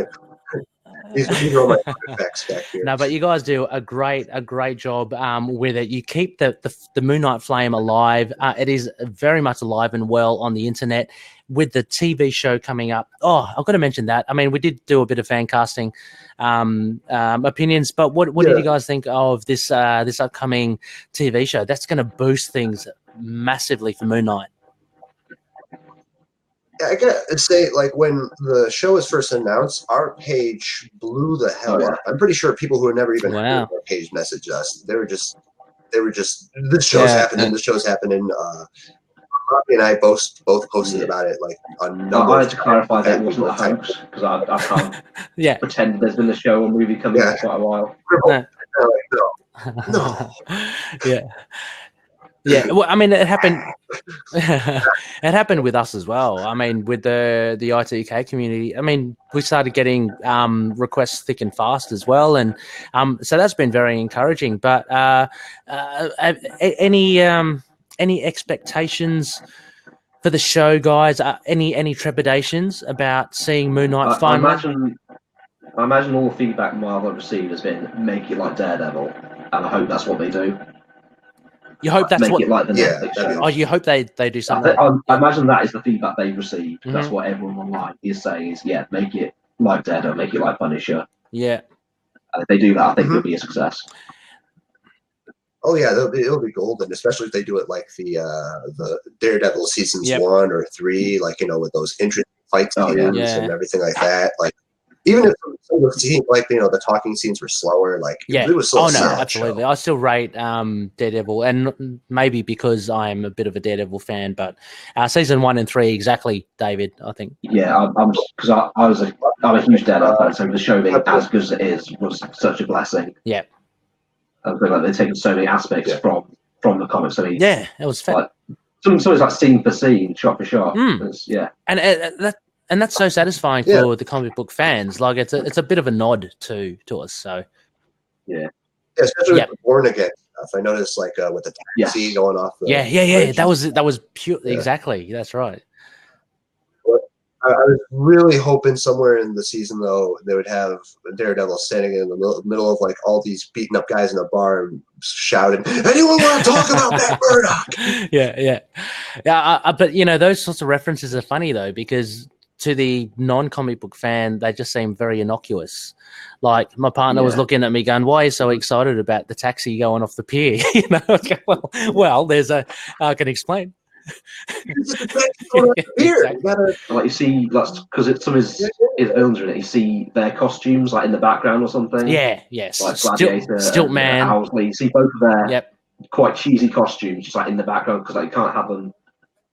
these are all my effects back here. No, but you guys do a great job with it. You keep the Moon Knight flame alive. It is very much alive and well on the internet. With the TV show coming up, I've got to mention that. I mean, we did do a bit of fan casting opinions, but what did you guys think of this this upcoming TV show? That's going to boost things massively for Moon Knight. I gotta say, like, when the show was first announced, our page blew the hell up. I'm pretty sure people who had never even heard of our page messaged us. They were just, this show's happening. This show's happening. Robbie and I both posted about it. Like, I had to clarify that it wasn't a hoax because I can't pretend there's been a show or movie coming for quite a while. No. Yeah, well, I mean, it happened. It happened with us as well. I mean, with the ITK community. I mean, we started getting requests thick and fast as well, and so that's been very encouraging. But any expectations for the show, guys? Any trepidations about seeing Moon Knight finally? I imagine all the feedback Marvel received has been make it like Daredevil, and I hope that's what they do. You hope that's make what? It like the Netflix show. Oh, you hope they do something. I imagine that is the feedback they've received. Mm-hmm. That's what everyone online is saying. Is make it like Daredevil, make it like Punisher. Yeah. And if they do that, I think it'll be a success. Oh yeah, it'll be golden, especially if they do it like the Daredevil seasons 1 or 3, like with those interesting fight scenes and everything like that. Like, even if some of the scenes, like the talking scenes were slower, like it was so absolutely. I still rate Daredevil, and maybe because I'm a bit of a Daredevil fan, but season 1 and 3 exactly, David. I think. Yeah, I'm a huge Daredevil fan, so the show being as good as it is was such a blessing. Yeah. I feel like they've taken so many aspects from the comics. I mean, it was fair. Like, something's like scene for scene, shot for shot. And that's so satisfying for the comic book fans. Like it's a bit of a nod to us. So especially with the Born Again stuff. I noticed like with the taxi going off. That was pure. Exactly. That's right. I was really hoping somewhere in the season, though, they would have Daredevil standing in the middle of like all these beaten up guys in a bar and shouting, "Anyone want to talk about Matt Murdock?" Yeah. But those sorts of references are funny though, because to the non-comic book fan, they just seem very innocuous. Like my partner was looking at me going, "Why are you so excited about the taxi going off the pier?" Well, I can explain. Like you see, because some of his villains are in it. You see their costumes like in the background or something. Yes. Like Gladiator, Stiltman. Owlsley. You see both of their quite cheesy costumes just like in the background because you can't have them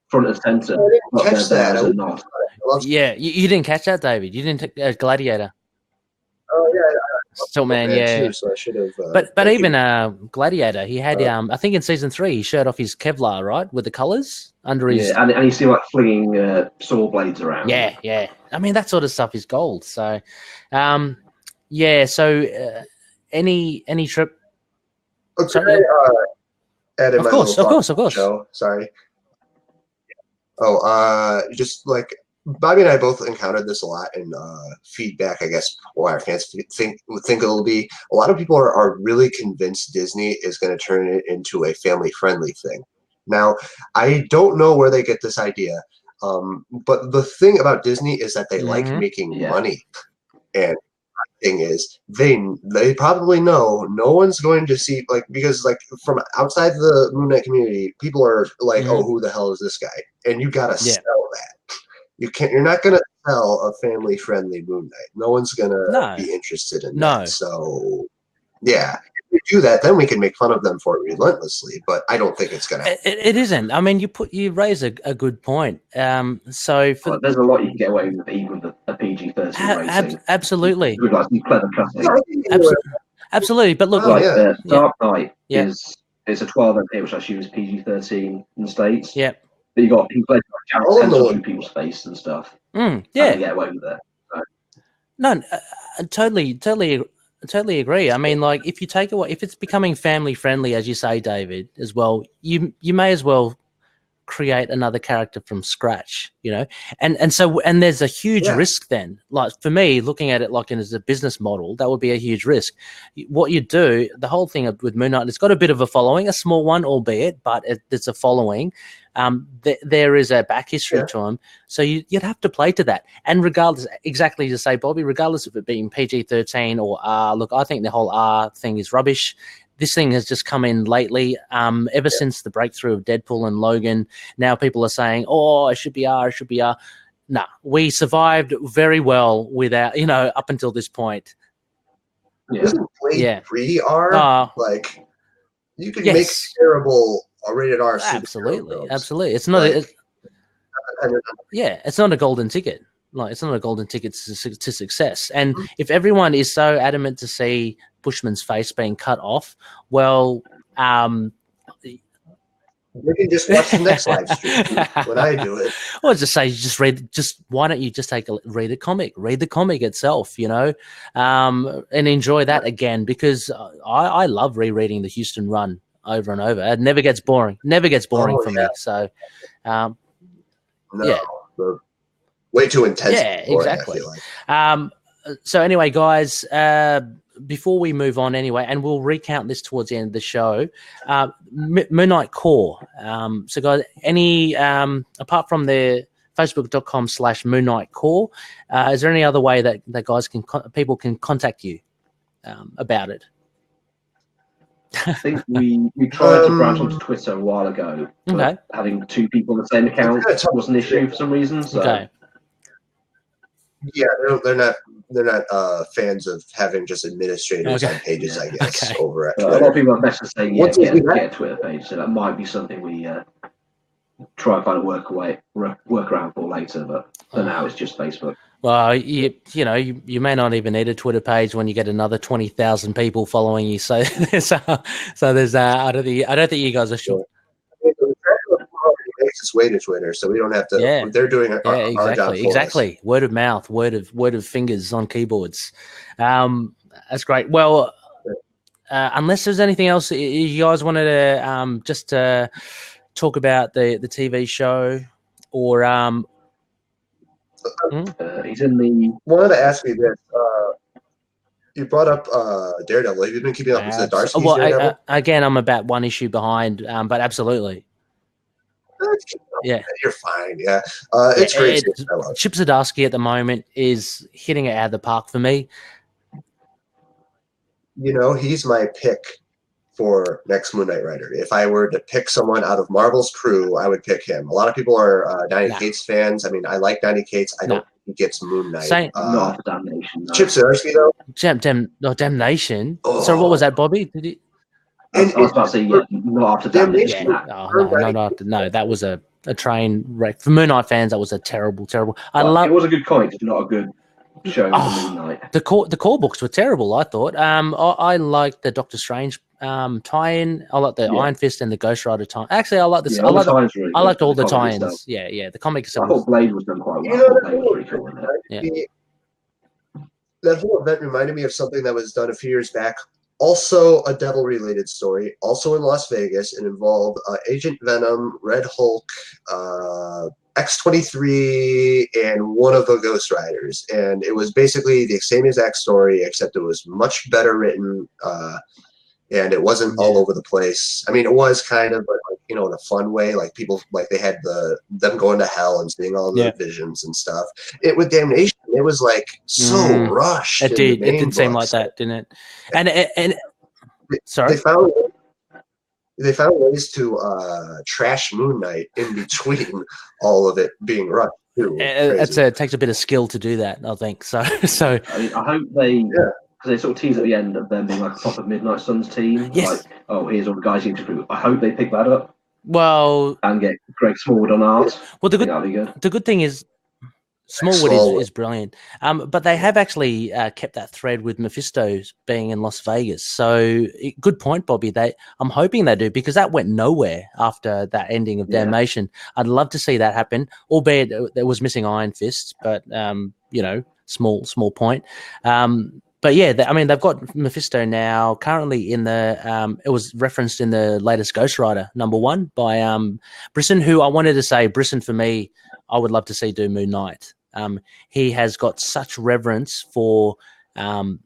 front and center. Catch that? Not. Yeah, you didn't catch that, David. You didn't Gladiator. Oh yeah. Stiltman, too, so I should have. But even Gladiator, he had I think in season 3 he showed off his Kevlar, right, with the colors under his. Yeah, and you see like flinging saw blades around. Yeah. I mean that sort of stuff is gold. So, So, any trip? Okay. Of course. Show. Sorry. Just like Bobby and I both encountered this a lot in feedback. I guess why our fans think it'll be. A lot of people are really convinced Disney is going to turn it into a family-friendly thing. Now, I don't know where they get this idea, but the thing about Disney is that they like making money, and thing is they probably know no one's going to see, like, because like from outside the Moon Knight community, people are like, oh, who the hell is this guy? And you gotta sell that. You're not gonna sell a family friendly Moon Knight. No one's gonna be interested in that. So yeah. If we do that, then we can make fun of them for it relentlessly. But I don't think it's going to happen. It isn't. I mean, you raise a good point. So there's a lot you can get away with even with a PG-13 rating. Absolutely. With like some clever cutting. Absolutely. But look, Dark Knight is a 12 MP, which I assume is PG-13 in the States. Yeah. But you got people like people's face and stuff. Yeah. Get away with it. So. No, totally agree. I mean, like, if you take away, if it's becoming family friendly, as you say, David, as well, you may as well create another character from scratch, you know, and so there's a huge risk then. Like for me, looking at it like as a business model, that would be a huge risk. What you do, the whole thing with Moon Knight, it's got a bit of a following, a small one, albeit, but it's a following. There is a back history to him, so you'd have to play to that. And regardless, exactly as you say, Bobby, regardless of it being PG-13 or R, look, I think the whole R thing is rubbish. This thing has just come in lately. Ever since the breakthrough of Deadpool and Logan, now people are saying, "Oh, it should be R. It should be R." No, we survived very well without, up until this point. Isn't Blade pre-R? Like you could make terrible rated R. Absolutely. It's not. It's not a golden ticket. Like, it's not a golden ticket to success. And if everyone is so adamant to see Bushman's face being cut off, well, you can just watch the next live stream when I do it. Or just say, why don't you just read the comic itself, and enjoy that again, because I love rereading the Houston run over and over. It never gets boring. For me. So, way too intense. Yeah, exactly. So anyway, guys, before we move on anyway, and we'll recount this towards the end of the show, Moon Knight Core. So guys, apart from the facebook.com/Moon Knight Core, is there any other way that guys people can contact you about it? I think we tried to branch onto Twitter a while ago. But having two people on the same account was an issue for some reason. So. Okay. Yeah, they're not fans of having just administrators on pages, I guess. Over at Twitter. A lot of people are messaging saying, get a Twitter page, so that might be something we try and find a workaround for later. But for now, it's just Facebook. Well, you may not even need a Twitter page when you get another 20,000 people following you. So there's I don't think you guys are sure. Makes its way to Twitter, so we don't have to. They're doing our job for us. Word of mouth, word of fingers on keyboards. That's great. Well, unless there's anything else you guys wanted to just talk about the TV show, or he's in the. Wanted to ask you this. You brought up Daredevil. Have you been keeping up with the Darcy's Daredevil? Again, I'm about one issue behind, but absolutely. Yeah, you're fine. Yeah, it's great. Chip Zdarsky at the moment is hitting it out of the park for me. He's my pick for next Moon Knight writer. If I were to pick someone out of Marvel's crew, I would pick him. A lot of people are Donny Cates fans. I mean, I like Donny Cates. I don't think he gets Moon Knight. Not Damnation. No. Chip Zdarsky though. Damnation. So what was that, Bobby? Did he? I was about to say, not after Damnation. No, that was a train wreck. For Moon Knight fans, that was a terrible. It was a good comic, just not a good show for Moon Knight. The core books were terrible, I thought. I liked the Doctor Strange tie-in. I like the Iron Fist and the Ghost Rider tie. Actually, I like this. I liked all the tie-ins. Yeah. The comic itself. I thought Blade was done quite well. Blade was pretty cool in it. That whole event reminded me of something that was done a few years back. Also a Devil-related story, also in Las Vegas. It involved Agent Venom, Red Hulk, X-23, and one of the Ghost Riders. And it was basically the same exact story, except it was much better written. and it wasn't all over the place. I mean, it was kind of, but like, you know, in a fun way. Like people, like they had them going to hell and seeing all the visions and stuff. It with Damnation, it was like so rushed. It did. It did seem like that, didn't it? And sorry, they found ways to trash Moon Knight in between all of it being rushed. It takes a bit of skill to do that, I think. So I mean, I hope they. Because they sort of tease at the end of them being like a proper Midnight Suns team. Yes. Like, oh, here's all the guys you need to recruit. I hope they pick that up. Well, and get Greg Smallwood on art. Well, the good thing is Smallwood is brilliant. But they have actually kept that thread with Mephisto being in Las Vegas. So good point, Bobby. I'm hoping they do, because that went nowhere after that ending of Damnation. I'd love to see that happen, albeit it was missing Iron Fist, but you know, small point. But yeah, I mean, they've got Mephisto now currently in the, it was referenced in the latest Ghost Rider #1 by Brisson, who I wanted to say, Brisson for me, I would love to see do Moon Knight. He has got such reverence for the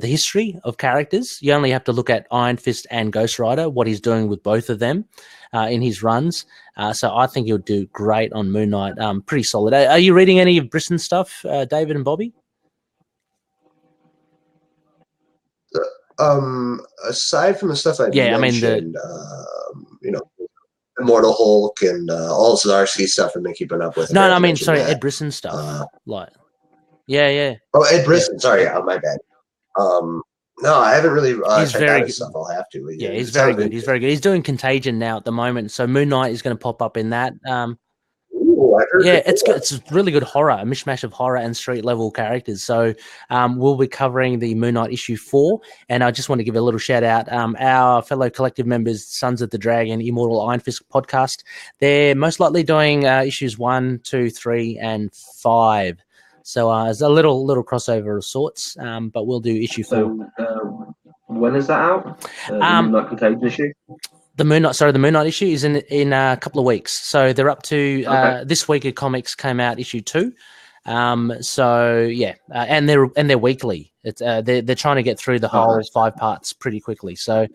history of characters. You only have to look at Iron Fist and Ghost Rider, what he's doing with both of them in his runs. So I think he'll do great on Moon Knight. Pretty solid. Are you reading any of Brisson's stuff, David and Bobby? Aside from the stuff I mentioned, I mean you know, Immortal Hulk and all Zdarsky stuff I've been keeping up with. No, I mean, sorry, Ed Brisson stuff. Yeah. Oh, Ed Brisson. Sorry, my bad. No, I haven't really he's checked out his stuff. I'll have to. Yeah, he's very good. He's very good. He's doing Contagion now at the moment, so Moon Knight is going to pop up in that. It's good. It's really good horror, a mishmash of horror and street level characters. So we'll be covering the Moon Knight issue 4, and I just want to give a little shout out. Our fellow collective members, Sons of the Dragon, Immortal Iron Fist podcast, they're most likely doing issues 1, 2, 3, and 5. So there's a little crossover of sorts, but we'll do issue 4. So when is that out? The Moon Knight Contagion issue? The Moon Knight issue is in a couple of weeks. So they're up to this week of comics came out issue 2. So yeah, and they're weekly. It's they're trying to get through the whole 5 parts pretty quickly. So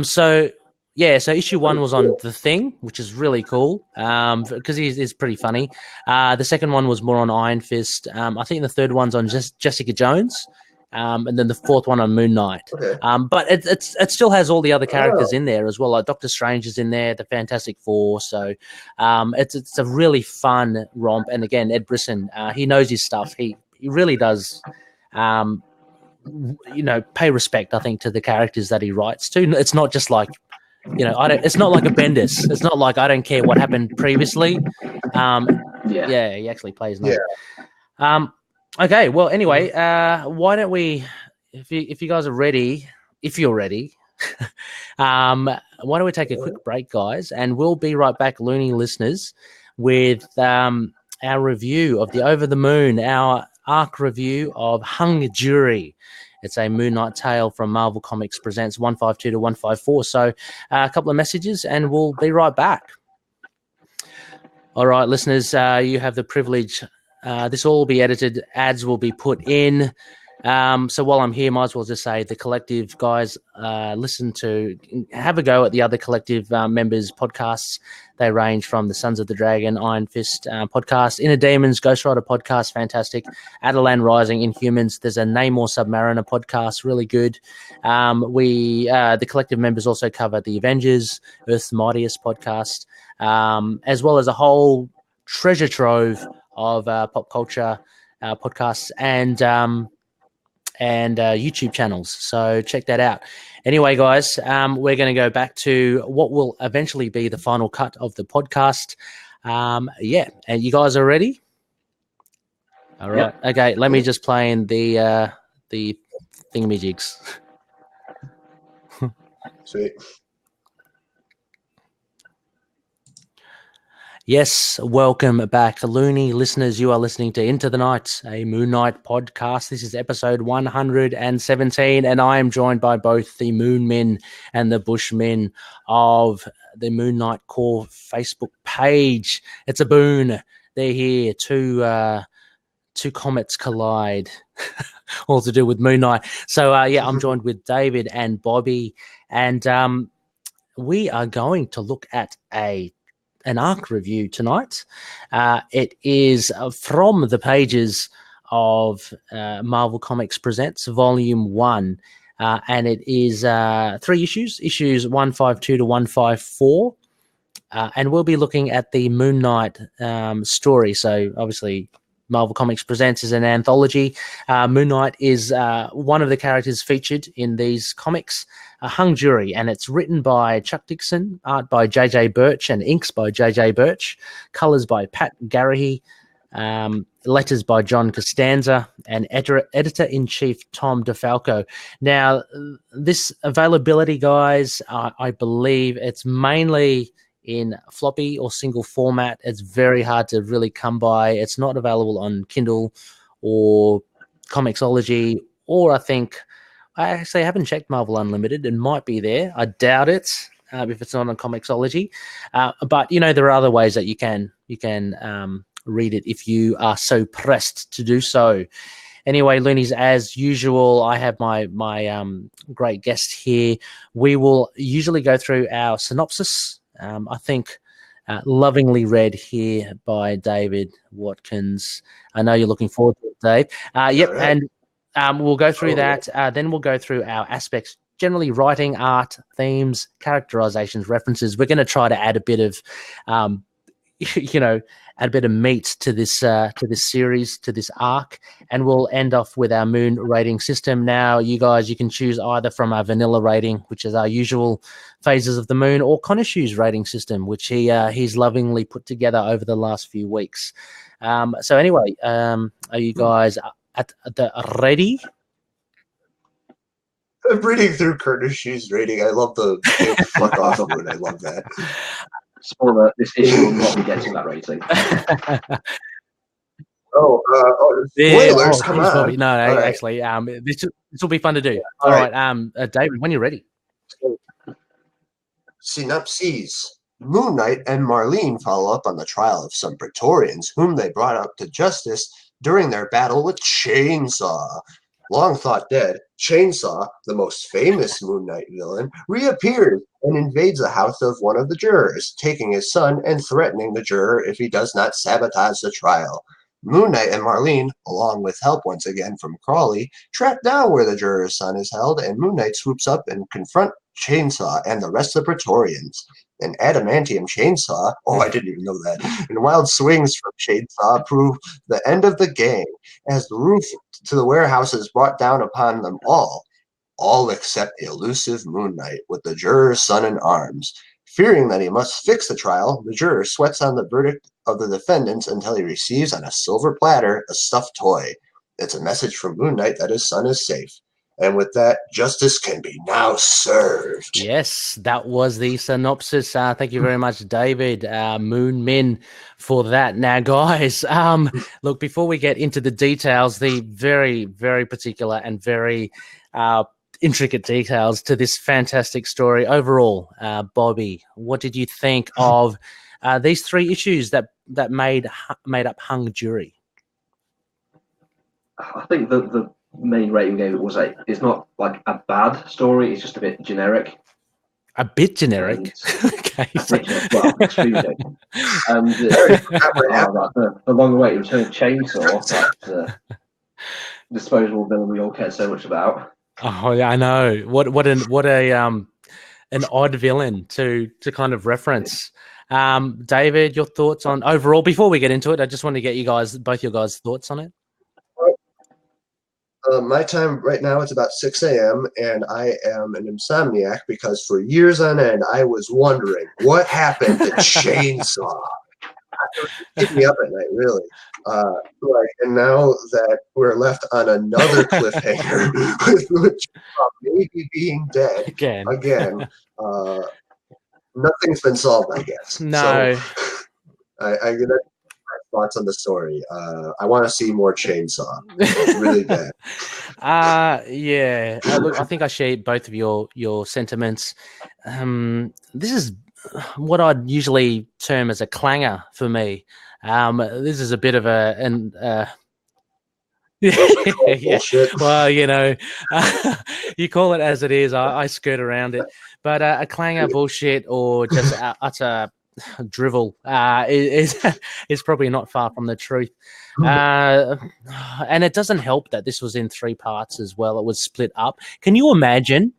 So issue 1 was on The Thing, which is really cool because he's pretty funny. The second one was more on Iron Fist. I think the third one's on Jessica Jones. And then the fourth one on Moon Knight. But it still has all the other characters in there as well. Like Doctor Strange is in there, the Fantastic Four. So it's a really fun romp. And again, Ed Brisson, he knows his stuff. He really does, pay respect, I think, to the characters that he writes to. It's not just like, it's not like a Bendis. It's not like I don't care what happened previously. He actually plays nice. Okay, well, anyway, why don't we, if you guys are ready, if you're ready, why don't we take a quick break, guys, and we'll be right back, Looney listeners, with our review of the Over the Moon, our arc review of Hung Jury. It's a Moon Knight tale from Marvel Comics Presents 152 to 154. So a couple of messages, and we'll be right back. All right, listeners, you have the privilege. This all will be edited. Ads will be put in. So while I'm here, might as well just say the collective guys, have a go at the other collective members' podcasts. They range from the Sons of the Dragon, Iron Fist podcast, Inner Demons, Ghost Rider podcast, fantastic. Adelan Rising, Inhumans. There's a Namor Submariner podcast, really good. The collective members also cover the Avengers, Earth's Mightiest podcast, as well as a whole treasure trove of pop culture podcasts and YouTube channels. So check that out. Anyway, guys, we're going to go back to what will eventually be the final cut of the podcast. And you guys are ready? All right. Yep. Okay, let me just play in the thingamajigs. Sweet. Yes, welcome back, Looney listeners. You are listening to Into the Night, a Moon Knight podcast. This is episode 117, and I am joined by both the Moon Men and the Bushmen of the Moon Knight Corps Facebook page. It's a boon. They're here, two two comets collide, all to do with Moon Knight. So I'm joined with David and Bobby, and we are going to look at an arc review tonight. It is from the pages of Marvel Comics Presents Volume 1, and it is 3 issues 152 to 154, and we'll be looking at the Moon Knight story. So obviously Marvel Comics Presents is an anthology. Moon Knight is one of the characters featured in these comics, Hung Jury, and it's written by Chuck Dixon, art by J.J. Birch, and inks by J.J. Birch, colors by Pat Garrahy, letters by John Costanza, and editor-in-chief Tom DeFalco. Now, this availability, guys, I believe it's mainly in floppy or single format. It's very hard to really come by. It's not available on Kindle or Comixology, or I haven't checked Marvel Unlimited. It might be there. I doubt it if it's not on Comixology. But there are other ways that you can read it if you are so pressed to do so. Anyway, Loonies, as usual, I have my great guest here. We will usually go through our synopsis. I think lovingly read here by David Watkins. I know you're looking forward to it, Dave. Yep, right. And we'll go through that. Then we'll go through our aspects, generally writing, art, themes, characterizations, references. We're going to try to add a bit of, add a bit of meat to this series, to this arc, and we'll end off with our Moon rating system. Now, you guys, you can choose either from our vanilla rating, which is our usual phases of the Moon, or Conishue's rating system, which he's lovingly put together over the last few weeks. So anyway, are you guys at the ready? I'm reading through Conishue's rating. I love the big fuck off moon. I love that. Spoiler: this issue will not be getting that rating. Spoilers! Come on. Bobby. No, actually, this will be fun to do. All right, David, when you're ready. Synopses. Moon Knight and Marlene follow up on the trial of some Praetorians whom they brought up to justice during their battle with Chainsaw. Long thought dead, Chainsaw, the most famous Moon Knight villain, reappears and invades the house of one of the jurors, taking his son and threatening the juror if he does not sabotage the trial. Moon Knight and Marlene, along with help once again from Crawley, track down where the juror's son is held, and Moon Knight swoops up and confronts Chainsaw and the rest of the Praetorians. An adamantium chainsaw, I didn't even know that, and wild swings from Chainsaw prove the end of the game, as the roof to the warehouse is brought down upon them all except the elusive Moon Knight, with the juror's son in arms. Fearing that he must fix the trial, the juror sweats on the verdict of the defendants until he receives on a silver platter a stuffed toy. It's a message from Moon Knight that his son is safe. And with that, justice can be now served. Yes, that was the synopsis. Thank you very much, David Moon Min, for that. Now, guys, look, before we get into the details, the very, very particular and very intricate details to this fantastic story overall, Bobby, what did you think of these 3 issues that made up Hung Jury? I think the main rating gave it was it's not like a bad story, it's just a bit generic. A bit generic? Okay. Well, extremely generic. And the long-awaited return of Chainsaw, that disposable villain we all care so much about. Oh yeah, I know. What an odd villain to kind of reference. David, your thoughts on overall before we get into it? I just want to get both your guys' thoughts on it. My time right now, it's about 6 a.m. and I am an insomniac because for years on end, I was wondering what happened to Chainsaw. It kept me up at night, really. And now that we're left on another cliffhanger with Chainsaw maybe being dead again, nothing's been solved, I guess. No. So, I'm gonna thoughts on the story. I want to see more Chainsaw. Really bad. Yeah. Look, I think I share both of your sentiments. This is what I'd usually term as a clanger for me. This is a bit of Control Yeah. bullshit. Well, you call it as it is. I skirt around it, but a clanger bullshit or just utter drivel is probably not far from the truth. And it doesn't help that this was in 3 parts as well. It was split up. Can you imagine?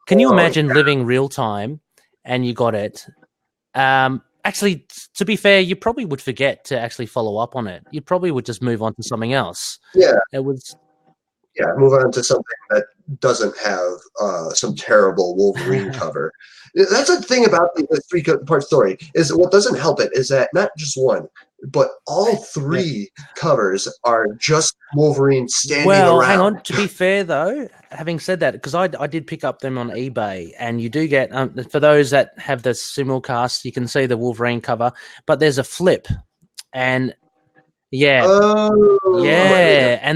Living real time and you got it? Actually, to be fair, you probably would forget to actually follow up on it. You probably would just move on to something else. Yeah. It was. Yeah, move on to something that doesn't have some terrible Wolverine cover. That's the thing about the 3-part story, is what doesn't help it is that not just one, but all 3 covers are just Wolverine standing around. Hang on. To be fair, though, having said that, because I did pick up them on eBay, and you do get, for those that have the simulcast, you can see the Wolverine cover, but there's a flip, and and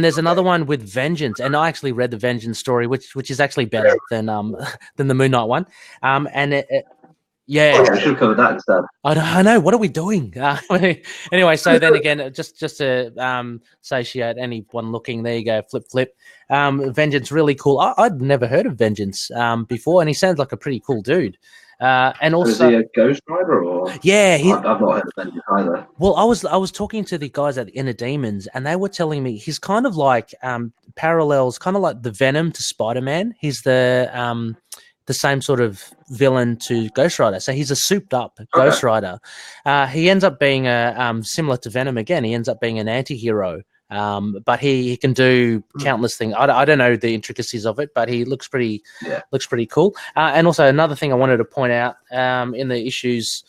there's another one with Vengeance, and I actually read the Vengeance story, which is actually better than the Moon Knight one, and we should have covered that instead. I know. What are we doing? Anyway, so then again, just to satiate anyone looking, there you go, flip. Vengeance, really cool. I'd never heard of Vengeance before, and he sounds like a pretty cool dude. And also, is he a Ghost Rider or? Yeah, I've not heard of Vengeance either. Well, I was talking to the guys at Inner Demons, and they were telling me he's kind of like parallels, kind of like the Venom to Spider-Man. He's the same sort of villain to Ghost Rider. So he's a souped up Ghost Rider. He ends up being similar to Venom again. He ends up being an anti-hero. But he can do countless things. I don't know the intricacies of it, but he looks pretty cool. And also another thing I wanted to point out in the issues,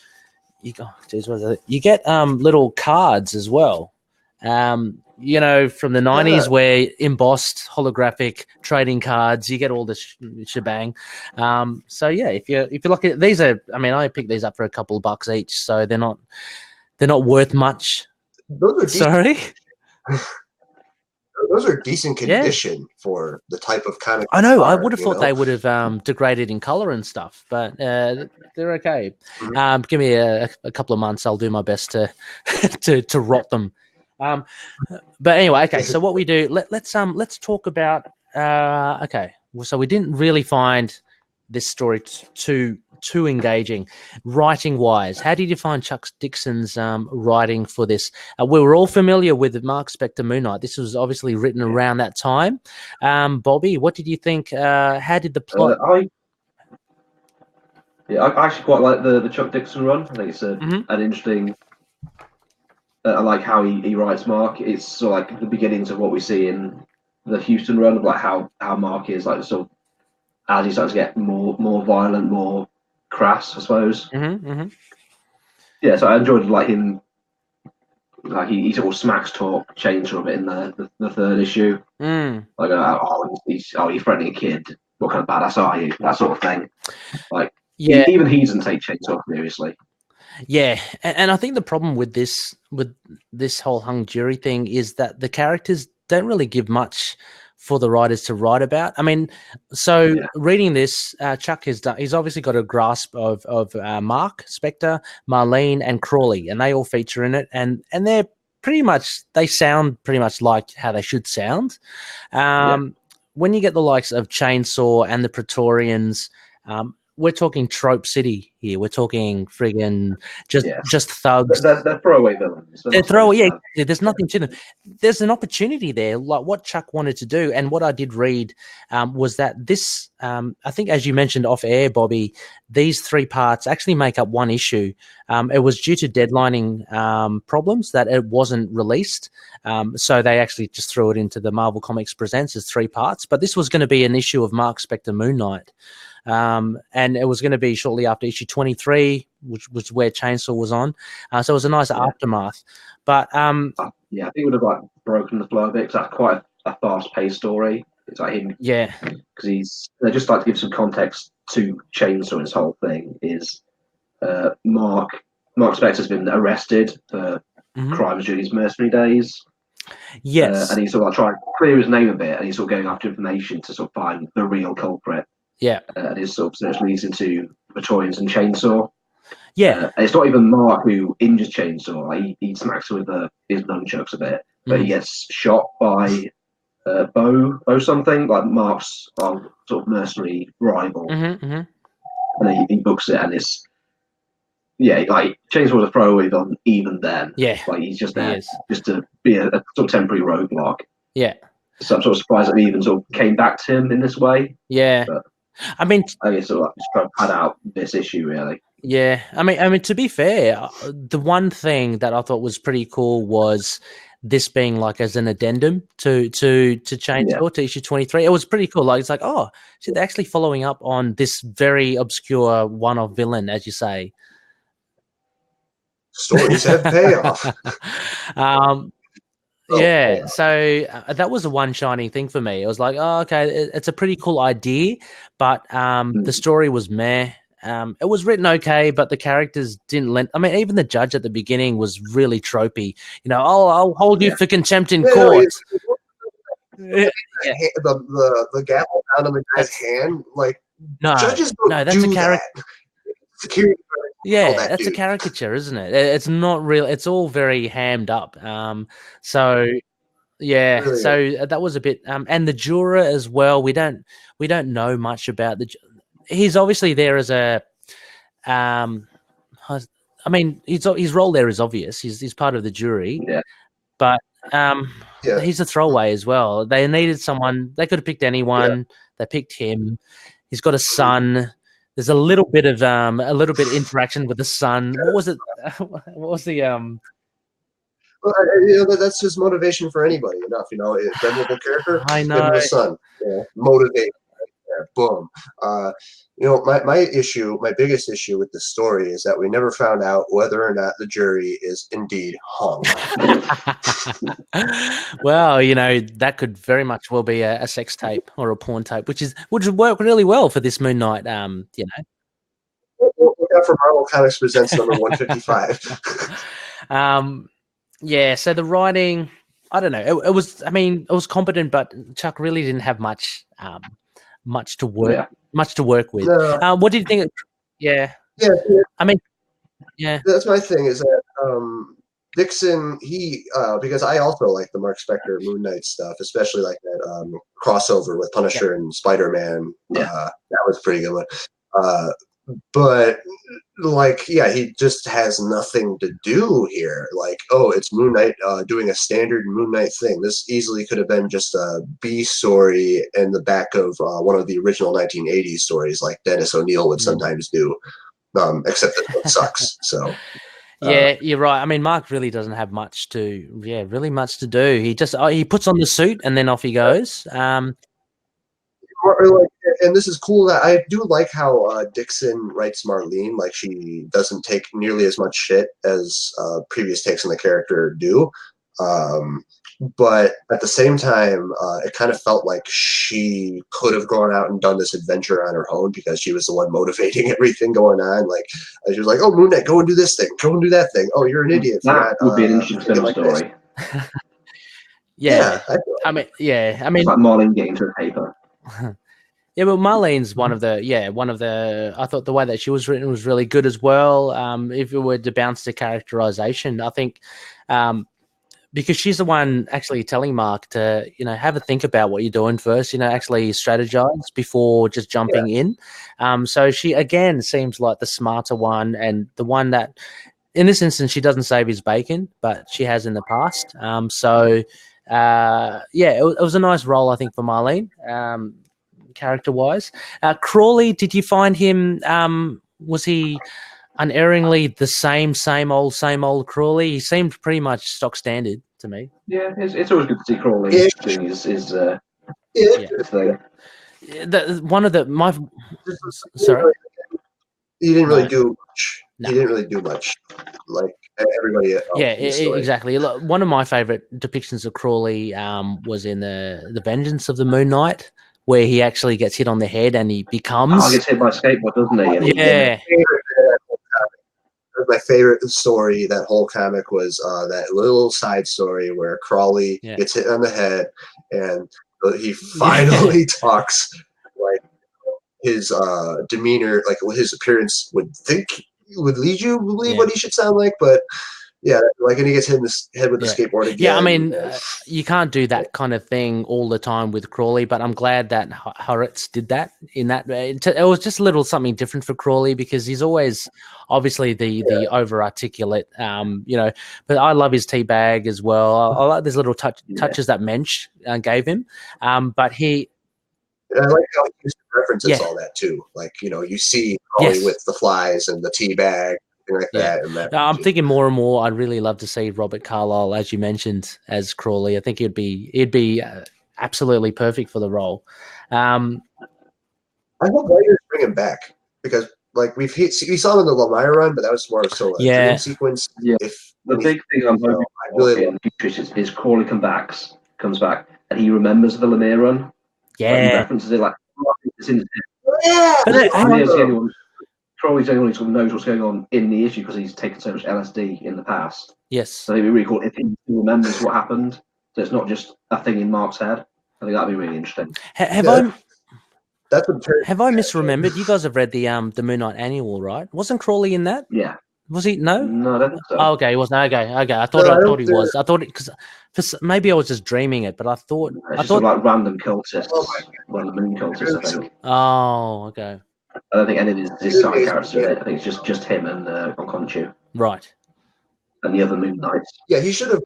you get little cards as well. From the 90s where embossed holographic trading cards, you get all the shebang. So yeah, if you're lucky, these are. I mean, I picked these up for a couple of bucks each, so they're not worth much. Those are Sorry. Those are decent condition for the type of comic. I know. I would have thought they would have degraded in color and stuff, but they're okay. Mm-hmm. Give me a couple of months. I'll do my best to to rot them. But anyway, okay. So what we do? Let's talk about. Okay. So we didn't really find this story too engaging, writing wise. How did you find Chuck Dixon's writing for this? We were all familiar with Mark Spector Moon Knight. This was obviously written around that time. Bobby, what did you think? How did the plot? I actually quite like the Chuck Dixon run. I think it's an interesting. I like how he writes Mark. It's sort of like the beginnings of what we see in the Houston run, of like how Mark is like sort of as he starts to get more violent, more crass, I suppose. Yeah, so I enjoyed like him. Like he sort of smacks talk Chainsaw a bit in the 3rd issue. Like he's threatening a kid. What kind of badass are you? That sort of thing. Like even he doesn't take Chainsaw seriously. Yeah, and I think the problem with this whole hung jury thing is that the characters don't really give much for the writers to write about. I mean, reading this, Chuck he's obviously got a grasp of Mark Spector, Marlene, and Crawley, and they all feature in it, and they're they sound pretty much like how they should sound. When you get the likes of Chainsaw and the Praetorians, we're talking trope city here. We're talking friggin' just thugs. They're throwaway villains. They're throwaway. Yeah, there's nothing to them. There's an opportunity there, like what Chuck wanted to do, and what I did read was that this. I think, as you mentioned off air, Bobby, these 3 parts actually make up one issue. It was due to deadlining problems that it wasn't released, so they actually just threw it into the Marvel Comics Presents as 3 parts. But this was going to be an issue of Mark Spector Moon Knight. And it was going to be shortly after issue 23, which was where Chainsaw was on. So it was a nice aftermath. But I think it would have like broken the flow a bit, because that's quite a fast-paced story. It's like him, because they just like to give some context to Chainsaw. His whole thing is Mark Spector's been arrested for crimes during his mercenary days. Yes, and he's sort of like trying to clear his name a bit, and he's sort of going after information to sort of find the real culprit. Yeah, and his sort of search leads into Praetorians and Chainsaw. Yeah, and it's not even Mark who injures Chainsaw. Like, he smacks with his nunchucks a bit, but he gets shot by Bo something, like Mark's sort of mercenary rival, and he books it, and it's like Chainsaw's a throwaway on even then. Yeah, like he's just he there is. just to be a sort of temporary roadblock. Yeah. So I'm sort of surprised that we even sort of came back to him in this way. Yeah. But I mean, I guess sort of just trying to pad out this issue really. yeah. I mean, to be fair, the one thing that I thought was pretty cool was this being like as an addendum to Chainsaw to issue 23. It was pretty cool. Like it's like, oh, so they're actually following up on this very obscure one-off villain, as you say. Stories have payoff. Yeah, so that was the one shining thing for me. It was like, oh, okay, it's a pretty cool idea, but the story was meh. It was written okay, but the characters didn't lend. I mean, even the judge at the beginning was really tropey. You know, I'll hold you for contempt in court. The gavel down on the guy's hand, like judges don't that's do a character. that. Security. Yeah, that's a caricature, isn't it? It's not real. It's all very hammed up. So yeah, Really so that was a bit. And the juror as well. We don't know much about the. He's obviously there as a. I mean, his role there is obvious. He's part of the jury. Yeah. But he's a throwaway as well. They needed someone. They could have picked anyone. Yeah. They picked him. He's got a son. There's a little bit of interaction with the son. What was it? What was the Well, that's just motivation for anybody. Enough, a memorable character. I know. Give him the son. Motivate. Boom. My biggest issue with the story is that we never found out whether or not the jury is indeed hung. Well, that could very much well be a sex tape or a porn tape, which would work really well for this Moon Knight. Look out for Marvel Comics Presents number 155. Yeah. So the writing, I don't know. It was competent, but Chuck really didn't have much to work with. No. What did you think? Yeah. I mean, yeah. That's my thing is that Dixon, because I also like the Mark Spector Moon Knight stuff, especially like that crossover with Punisher and Spider-Man. Yeah. That was a pretty good one. But he just has nothing to do here. Like, oh, it's Moon Knight doing a standard Moon Knight thing. This easily could have been just a B story in the back of one of the original 1980s stories, like Dennis O'Neil would sometimes do. Except that it sucks. So. Yeah, you're right. I mean, Mark really doesn't have much to do. He just he puts on the suit and then off he goes. And this is cool that I do like how Dixon writes Marlene. Like, she doesn't take nearly as much shit as previous takes on the character do. But at the same time, it kind of felt like she could have gone out and done this adventure on her own because she was the one motivating everything going on. Like, she was like, "Oh, Moon Knight, go and do this thing. Go and do that thing. Oh, you're an idiot." That would be an interesting story. Yeah. I mean, it's like Marlene getting to the paper. Yeah, but Marlene's one of the. I thought the way that she was written was really good as well. If it were to bounce to characterization, I think, because she's the one actually telling Mark to, have a think about what you're doing first. Actually strategize before just jumping in. So she again seems like the smarter one and the one that, in this instance, she doesn't save his bacon, but she has in the past. It was a nice role, I think, for Marlene. Character-wise, Crawley, did you find him? Was he unerringly the same old Crawley? He seemed pretty much stock standard to me. Yeah, it's always good to see Crawley doing his thing. Sorry, he didn't really do much. No. He didn't really do much, like everybody else. Yeah, exactly. One of my favorite depictions of Crawley was in the Vengeance of the Moon Knight, where he actually gets hit on the head and he becomes. Gets hit by a skateboard, doesn't he? Yeah. My favorite story, that whole comic, was that little side story where Crawley gets hit on the head and he finally talks like his demeanor, like his appearance would lead you to believe what he should sound like, but Yeah, like, and he gets hit in the head with the Yeah. skateboard again. Yeah, I mean, you can't do that kind of thing all the time with Crawley, but I'm glad that Hurwitz did that in that. It was just a little something different for Crawley because he's always obviously the over articulate, you know. But I love his tea bag as well. I like these little touches that Mensch gave him. But he. And I like how he used to references Yeah. all that too. Like, you know, you see Crawley Yes. with the flies and the tea bag. Like Yeah. that, and that I'm thinking more and more. I'd really love to see Robert Carlyle, as you mentioned, as Crawley. I think he'd be absolutely perfect for the role. I hope writers bring him back because, like, we saw him in the Lemire run, but that was more so a dream sequence. Yeah. If the big thing I'm hoping really in the future is Crawley comes back, and he remembers the Lemire run. Yeah, like, he references it like it's in his head. yeah. Crawley's the only one who sort of knows what's going on in the issue because he's taken so much LSD in the past. Yes. So it'd be really cool if he remembers what happened. So it's not just a thing in Mark's head. I think that'd be really interesting. Have I misremembered? You guys have read the Moon Knight annual, right? Wasn't Crawley in that? Yeah. Was he? No. No, I don't think so. Oh, okay, he wasn't. Okay. I thought he was. I thought because maybe I was just dreaming it, but I thought sort of like random cultists, random moon cultists. I think. Oh, okay. I don't think any of his side characters are in it. I think it's just him and Okonchu. Right. And the other Moon Knights. Yeah, he should have.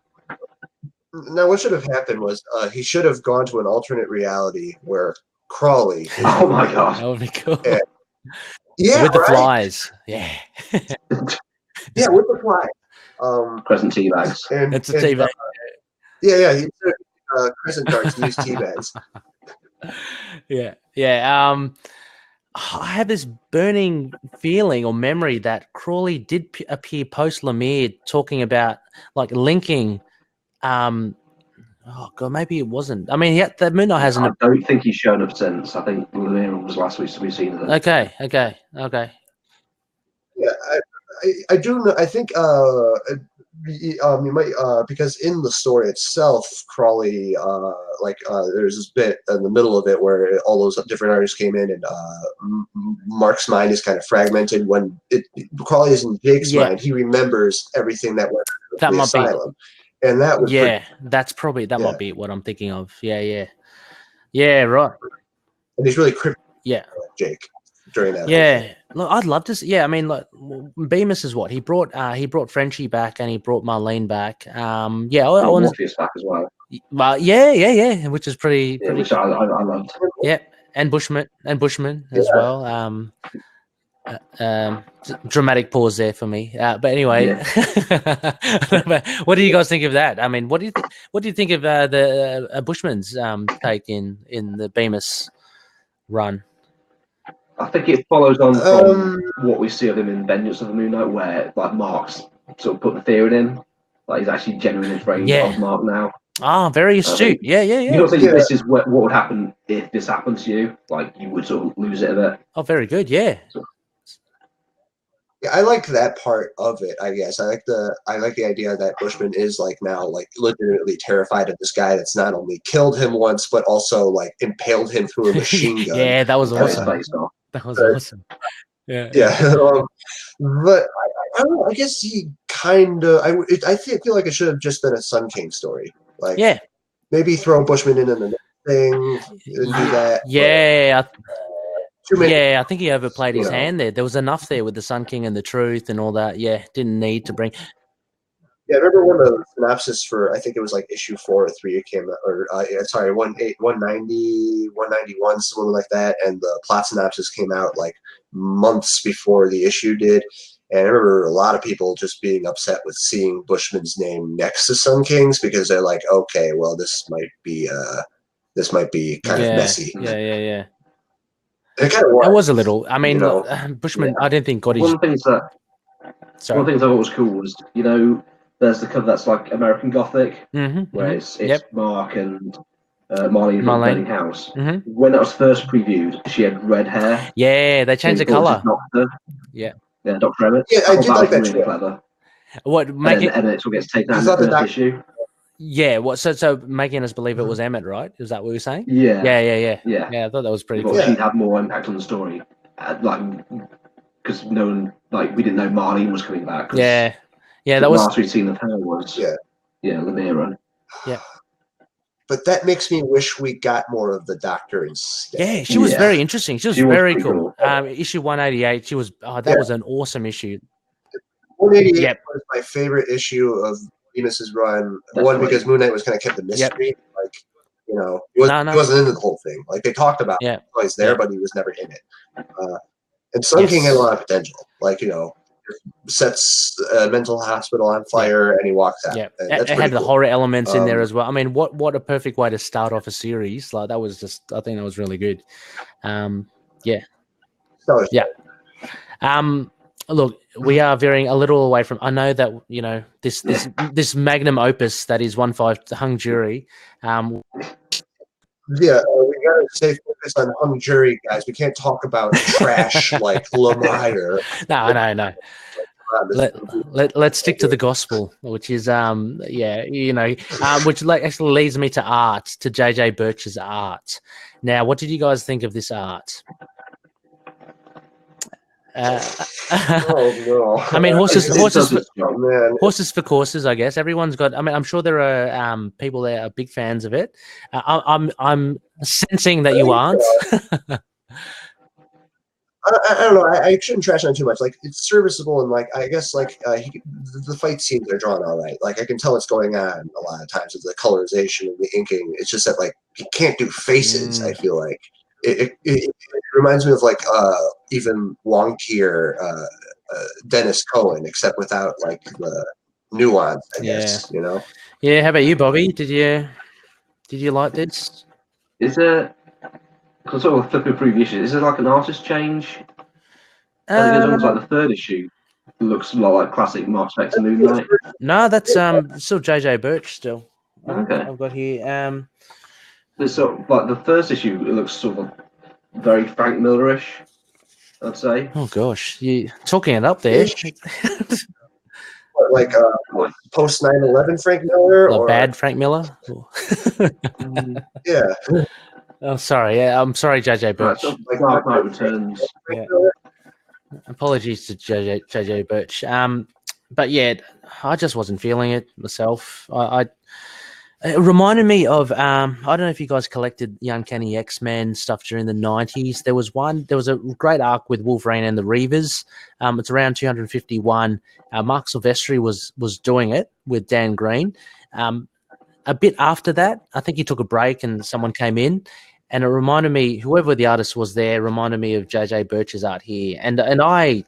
Now, what should have happened was he should have gone to an alternate reality where Crawley. Oh my god, that would be cool. Yeah, with the flies. Yeah. Yeah, with the flies. Crescent tea bags. It's a tea bag. Yeah. He took crescent darts and used tea bags. Yeah. I have this burning feeling or memory that Crawley did appear post Lemire talking about like linking. Oh god, maybe it wasn't. I mean, the Moon Knight hasn't. I don't think he's shown up since. I think Lemire was last week to be seen. Okay. Yeah, I do know. I think you might because in the story itself, Crawley there's this bit in the middle of it where all those different artists came in, and Mark's mind is kind of fragmented. When Crawley is in Jake's mind, he remembers everything that went to the asylum, and that was that's probably might be what I'm thinking of. Yeah, right. And he's really cryptic. Yeah, Jake. During that. Yeah, look, I'd love to see. Yeah, I mean, like Bemis is what he brought Frenchie back and he brought Marlene back. I want Morpheus back as well. Well, yeah, which is pretty. Which I loved. Yeah, and Bushman as well. Dramatic pause there for me. But anyway, what do you guys think of that? I mean, what do you think of the Bushman's take in the Bemis run? I think it follows on from what we see of him in Vengeance of the Moon Knight, where like Mark's sort of put the fear in him. Like he's actually genuinely afraid of Mark now. Ah, very astute. Yeah. You don't think this is what would happen if this happened to you? Like you would sort of lose it a bit. Oh, very good. Yeah. Yeah, I like that part of it. I guess I like the idea that Bushman is like now like legitimately terrified of this guy that's not only killed him once but also like impaled him through a machine gun. Yeah, that was awesome. That was awesome. Yeah. But I don't know. I guess he kind of. I feel like it should have just been a Sun King story. Like, maybe throw Bushman in the thing and do that. Yeah. I think he overplayed his hand there. There was enough there with the Sun King and the Truth and all that. Yeah, didn't need to bring. Yeah, I remember when the synopsis for, I think it was like issue 4 or 3 it came out, or 190, 191, something like that, and the plot synopsis came out like months before the issue did. And I remember a lot of people just being upset with seeing Bushman's name next to Sun King's because they're like, okay, well, this might be kind of messy. Yeah. It kind of was. It was a little. I mean, Bushman, I didn't think got his. One of the things I thought was cool was, there's the cover that's like American Gothic, where it's Mark and Marlene from Burning House. Mm-hmm. When it was first previewed, she had red hair. Yeah, they changed the color. Yeah, Dr. Emmett. Yeah, I did like that. Really clever. What making Emmett gets taken out in the first issue. Yeah, what? So making us believe it was Emmett, right? Is that what you're saying? Yeah. Yeah, I thought that was pretty cool. She'd have more impact on the story, because no one, we didn't know Marlene was coming back. Yeah, Yeah, the that was last we've seen of her was Lemire. But that makes me wish we got more of the Doctor instead. yeah. She was very interesting. She was She was very pretty cool. cool. Issue 188. She was. Oh, that was an awesome issue. 188 Yep. was my favorite issue of Venus's run. That's One, right. because Moon Knight was kind of kept the mystery. Like, you know, he wasn't into the whole thing. Like, they talked about Yeah. him twice there, but he was never in it. And Sun King had a lot of potential. Like, you know, sets a mental hospital on fire and he walks out. Yeah, And it that's had pretty the cool. horror elements in there as well. I mean, what a perfect way to start off a series. Like that was just, I think that was really good. Yeah. So, Yeah. Look, we are veering a little away from. I know that you know this magnum opus that is 1/5 Hung Jury. Yeah, we gotta stay focused on hung jury, guys. We can't talk about trash like Lemire. No. Let's stick to the gospel, which is which actually leads me to art, to JJ Birch's art. Now, what did you guys think of this art? Oh no! I mean, horses for courses. I guess everyone's got. I mean, I'm sure there are people that are big fans of it. I'm sensing that you aren't. I don't know. I shouldn't trash on too much. Like, it's serviceable, and like I guess like the fight scenes are drawn all right. Like, I can tell what's going on a lot of times with the colorization and the inking. It's just that like you can't do faces. I feel like it reminds me of like even long tier Dennis Cohen, except without like the nuance. I guess, you know. Yeah. How about you, Bobby? Did you like this? Is there? Because sort of flipping through the issues, is there like an artist change? I think it looks like the third issue looks a lot like classic Mark Spector Moon Knight. No, that's still JJ Birch still. Okay. I've got here. There's sort of like the first issue. It looks sort of very Frank Miller-ish, I'd say. Oh gosh, you talking it up there? Like post 9/11 Frank Miller, or bad Frank Miller? Yeah. Oh, sorry. Yeah, I'm sorry, JJ Birch. Like Dark Knight Returns. Yeah. Apologies to JJ Birch. But yeah, I just wasn't feeling it myself. It reminded me of I don't know if you guys collected the Uncanny X-Men stuff during the 90s. There was a great arc with Wolverine and the Reavers. It's around 251. Mark Silvestri was doing it with Dan Green. A bit after that, I think he took a break and someone came in, and it reminded me, whoever the artist was there, reminded me of JJ Birch's art here, and I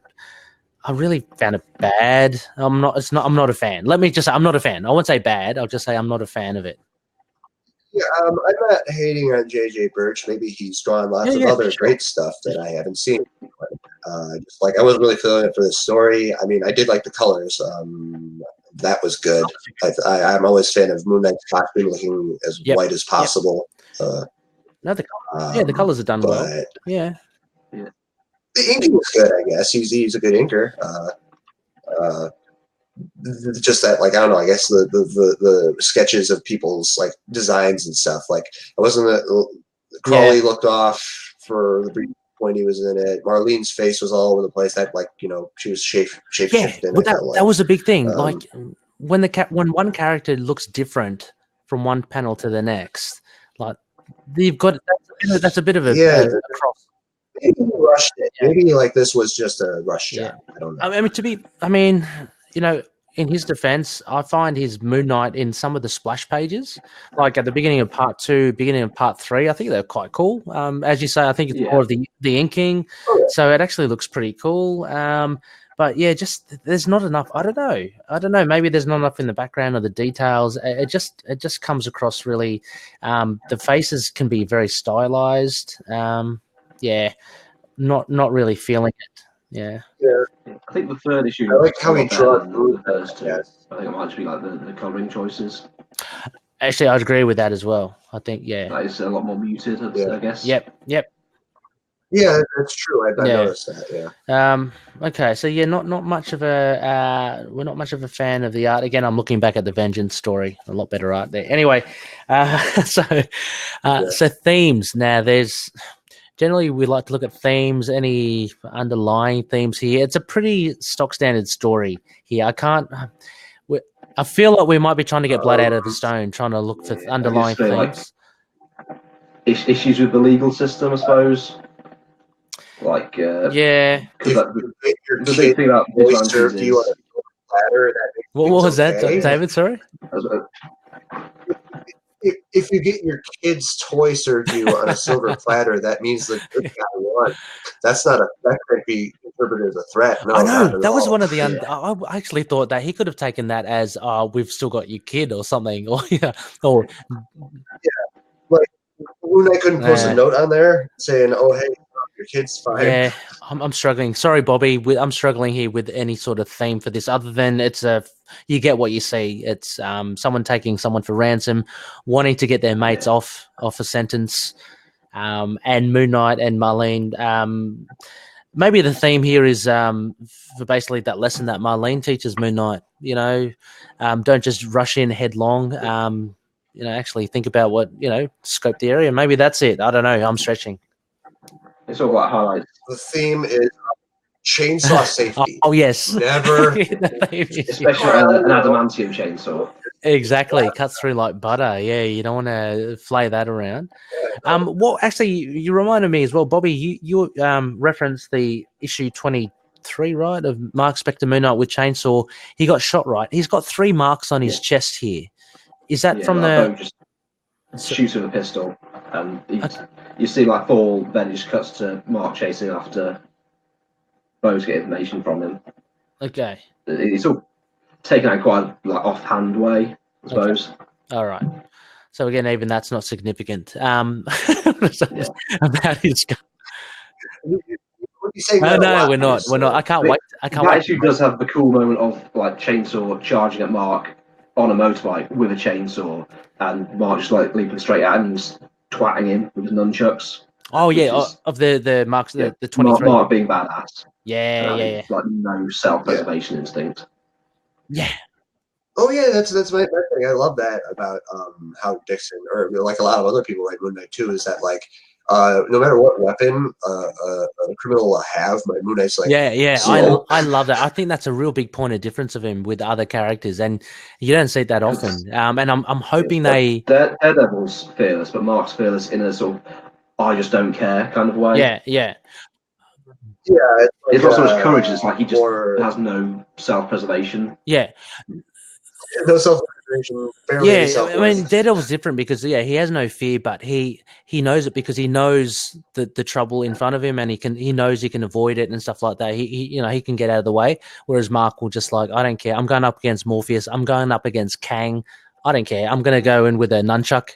really found it bad. I'm not a fan. Let me just say I'm not a fan. I won't say bad. I'll just say I'm not a fan of it. Yeah, I'm not hating on JJ Birch. Maybe he's drawn lots of other great stuff that I haven't seen. Just like I wasn't really feeling it for the story. I mean, I did like the colors. That was good. I'm always a fan of Moon Knight's costume looking as white as possible. The colors are done well. Yeah. The inking was good, I guess. He's a good inker. Just that, like, I don't know. I guess the sketches of people's like designs and stuff. Like, I wasn't. Crawley looked off for the brief point he was in it. Marlene's face was all over the place. That, like, you know, she was shape-shifting. Yeah, that was a big thing. Like when when one character looks different from one panel to the next, like you've got that's a bit of a cross. Maybe he rushed it. Maybe like this was just a rush job. I don't know. I mean, you know, in his defense, I find his Moon Knight in some of the splash pages, like at the beginning of part 2, beginning of part 3, I think they're quite cool. As you say, I think it's more of the inking, so it actually looks pretty cool. But yeah, just there's not enough. I don't know. Maybe there's not enough in the background or the details. It just comes across really. The faces can be very stylized. Not really feeling it. Yeah. I think the third issue. I like how he draws the first two. I think it might just be like the coloring choices. Actually, I'd agree with that as well. I think that is a lot more muted. I guess. Yep. Yeah, that's true. I noticed that. Yeah. Okay. So not much of a we're not much of a fan of the art. Again, I'm looking back at the Vengeance story. A lot better art there. Anyway, so themes now. generally we like to look at themes, any underlying themes here. It's a pretty stock standard story here. I feel like we might be trying to get blood out of the stone, trying to look for underlying feel like themes. Issues with the legal system, I suppose. Like, Yeah. If that, you get your the big kid thing about always vigilantes served you on is, a silver platter, that makes What things was that, okay. David? Sorry. If you get your kid's toy served you on a silver platter, that means the good guy won. That can't be interpreted as a threat. No, I know not at that was all. one of the. I actually thought that he could have taken that as, "We've still got your kid" or something, or or Like Moon Knight couldn't post a note on there saying, "Oh, hey, your kid's fine." Yeah, I'm struggling. Sorry, Bobby. I'm struggling here with any sort of theme for this, other than you get what you see. It's someone taking someone for ransom, wanting to get their mates off a sentence, and Moon Knight and Marlene. Maybe the theme here is for basically that lesson that Marlene teaches Moon Knight. Don't just rush in headlong. Actually think about scope the area. Maybe that's it. I don't know. I'm stretching. it's all about highlights. The theme is chainsaw safety. Oh yes, Never. Especially an adamantium chainsaw. Exactly, cuts through like butter. Yeah, you don't want to flay that around. Actually, you reminded me as well, Bobby. You referenced the issue 23, right, of Mark Spector Moon Knight with chainsaw. He got shot, right? He's got 3 marks on his chest here. Is that from the? Just shoots with a pistol, and you see like Thor then just cuts to Mark chasing after Bo's get information from him. Okay. It's all taken out quite like offhand way, I suppose. Okay. All right. So again, even that's not significant. About his. No, we're not. We're not. I can't wait. That issue does have the cool moment of like chainsaw charging at Mark on a motorbike with a chainsaw, and Mark just like leaping straight at him and just twatting him with his nunchucks. Oh yeah, of the Marks, the 23. Mark being badass. Yeah. Like no self-preservation instinct. Yeah. Oh yeah, that's my thing. I love that about how Dixon, or like a lot of other people like Moon Knight too, is that like no matter what weapon a criminal will have, my Moon Knight's like I love that. I think that's a real big point of difference of him with other characters, and you don't see that often. And I'm hoping Daredevil's fearless, but Mark's fearless in a sort of I just don't care kind of way. Yeah. It's not so much courage. It's like he just has no self-preservation. Yeah. No self-preservation. I mean, Daredevil's different because he has no fear, but he knows it because he knows the trouble in front of him, and he knows he can avoid it and stuff like that. He can get out of the way. Whereas Mark will just like, I don't care. I'm going up against Morpheus. I'm going up against Kang. I don't care. I'm going to go in with a nunchuck.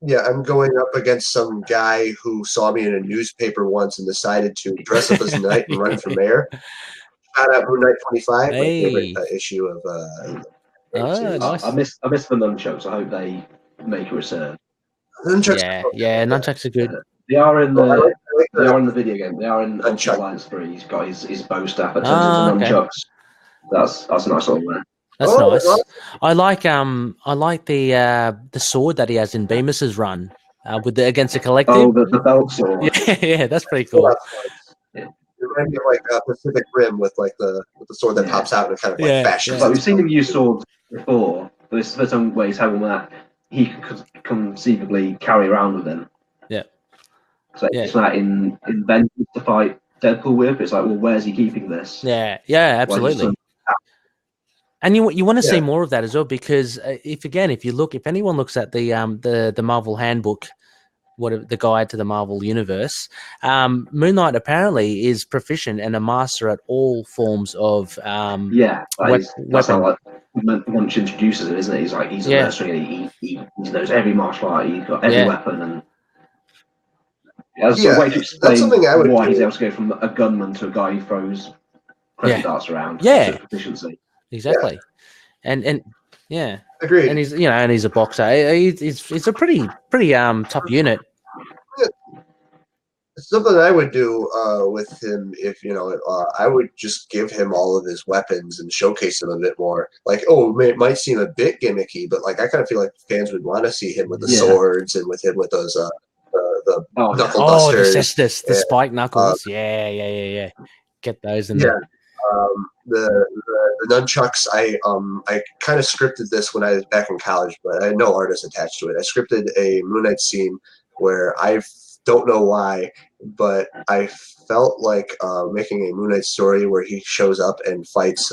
Yeah, I'm going up against some guy who saw me in a newspaper once and decided to dress up as a knight and run for mayor. Shout out Moon Knight 25, my favorite issue of. Nice. I miss the nunchucks. I hope they make a return. Nunchucks nunchucks are good. They are in the they are in the video game. They are in Ultimate Alliance 3. He's got his bow staff that turns into nunchucks. That's a nice little one. That's nice. I like the sword that he has in Bemis's run against the Collective. Oh, the belt sword. Yeah, that's pretty cool. It reminds me of like Pacific Rim with like the sword that pops out and kind of like fashions. Like we've seen him use swords before, but this is the first way he's had one that he could conceivably carry around with him. Yeah. So it's like invented to fight Deadpool with. It's like, well, where's he keeping this? Yeah, absolutely. And you want to see more of that as well, because if anyone looks at the Marvel Handbook, the guide to the Marvel Universe, Moon Knight apparently is proficient and a master at all forms of that's how like Munch introduces it, isn't it? He's like he's a mercenary. He knows every martial art. He's got every weapon, and that's a way to explain why he's able to go from a gunman to a guy who throws crescent darts around. Yeah, proficiency. Exactly, and agreed. And he's a boxer. He's a pretty tough unit. Something I would do with him, if I would just give him all of his weapons and showcase him a bit more. Like, it might seem a bit gimmicky, but like I kind of feel like fans would want to see him with the swords and with him with those Oh, yeah. knuckle Oh, the dusters. cestus, the Yeah. spike knuckles. Yeah. Get those in Yeah. there. The nunchucks. I kind of scripted this when I was back in college, but I had no artist attached to it. I scripted a Moon Knight scene where I don't know why, but I felt like making a Moon Knight story where he shows up and fights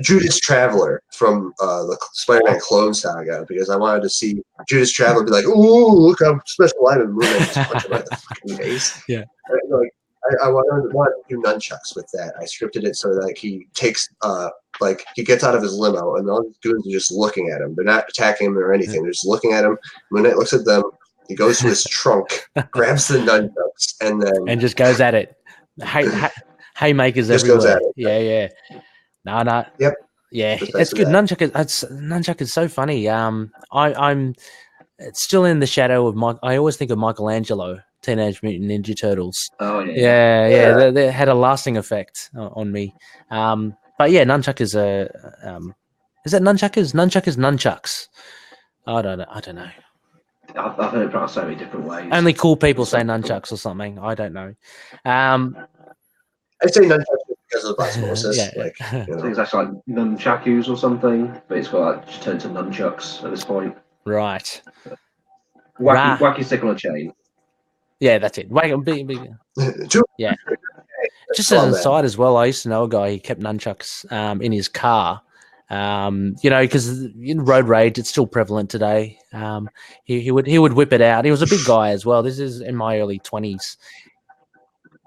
Judas Traveler from the Spider-Man Clone Saga, because I wanted to see Judas Traveler be like, "Ooh, look how special I am!" and Moon Knight just punch him right in the fucking face. Yeah. Like, I wanted to do nunchucks with that. I scripted it so that he takes like he gets out of his limo and all the goons are just looking at him. They're not attacking him or anything. They're just looking at him. Moon Knight looks at them. He goes to his trunk, grabs the nunchucks, and then just goes at it. Haymakers just everywhere. goes at it. Yeah. No. Yep. Yeah, Just it's good. that. Nunchuck is so funny. I'm it's still in the shadow of I always think of Michelangelo, Teenage Mutant Ninja Turtles. Oh yeah. Yeah. They had a lasting effect on me. But yeah, nunchuck is a is that nunchuckers? Nunchuck is nunchucks. I don't know. I've heard it pronounced so many different ways. Only cool people say nunchucks or something. I don't know. I say nunchucks because of osmosis. Yeah. Like, I think it's actually like nunchakus or something, but it's got like just turned to nunchucks at this point. Right. Wacky stick on a chain. Yeah, that's it. Big. Yeah. Just as an aside as well, I used to know a guy. He kept nunchucks in his car. Because in road rage, it's still prevalent today. He would whip it out. He was a big guy as well. This is in my early 20s.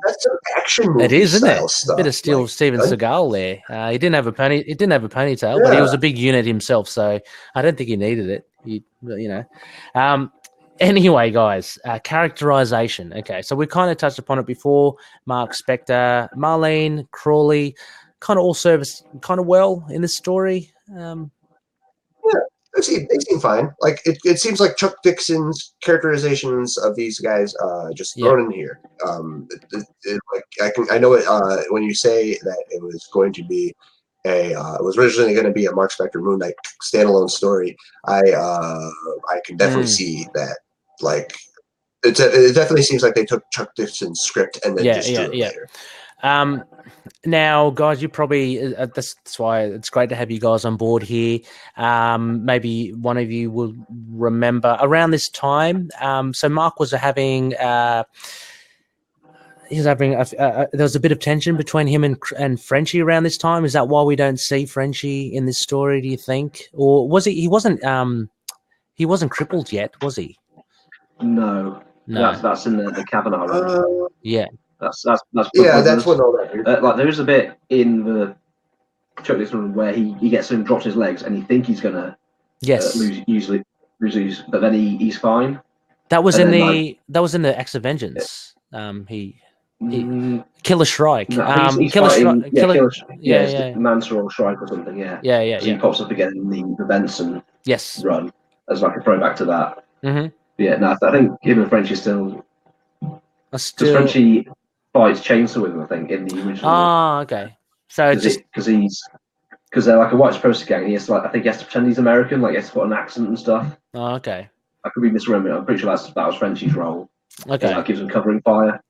That's some action movie It is, isn't it? stuff. Bit of Steven Seagal there. He didn't have a ponytail, but he was a big unit himself. So I don't think he needed it. Anyway, guys, characterization. Okay, so we kind of touched upon it before. Mark Spector, Marlene, Crawley, kind of all service kind of well in this story. They seem fine. Like it seems like Chuck Dixon's characterizations of these guys just thrown in here. I know it when you say that it was going to be it was originally going to be a Mark Spector Moon Knight standalone story. I can definitely see that. Like it definitely seems like they took Chuck Dixon's script and then just drew it later. Now, guys, you probably that's why it's great to have you guys on board here. Maybe one of you will remember around this time. So Mark was having there was a bit of tension between him and Frenchie around this time. Is that why we don't see Frenchie in this story? Do you think, or was he? He wasn't crippled yet, was he? No. That's in the Kavanaugh room. Yeah. That's that's what all that. Like there's a bit in the Chuck Dixon room where he gets him, drops his legs, and he thinks he's gonna lose, but then he's fine. That was in the Acts of Vengeance. Killer Shrike. Killer Shrike. Mansorong Shrike or something. Yeah. Yeah. He pops up again in the Benson run as like a throwback to that. Mm-hmm. Yeah. No, I think him and Frenchie still. Because Frenchie fights Chainsaw with him, I think, in the original. Oh, okay. So because they're like a white supremacist gang. He has to, I think he has to pretend he's American, like he has to put an accent and stuff. Oh, okay. I could be misremembering. I'm pretty sure that was Frenchie's role. Okay. He, gives him covering fire.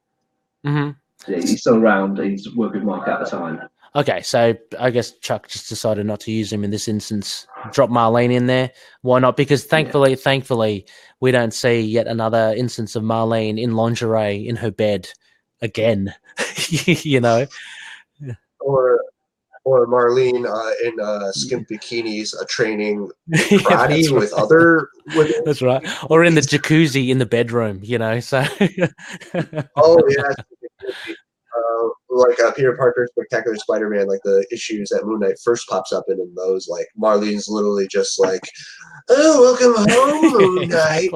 Mm-hmm. Yeah, he's still around. He's working with Mark at the time. Okay, so I guess Chuck just decided not to use him in this instance. Drop Marlene in there. Why not? Because thankfully, we don't see yet another instance of Marlene in lingerie in her bed again. Or Marlene in skimp bikinis training karate with other women. That's right. Or in the jacuzzi in the bedroom, So. Oh yeah. Like Peter Parker's Spectacular Spider-Man, like the issues that Moon Knight first pops up in those, like Marlene's literally just like, "Oh, welcome home, Moon Knight."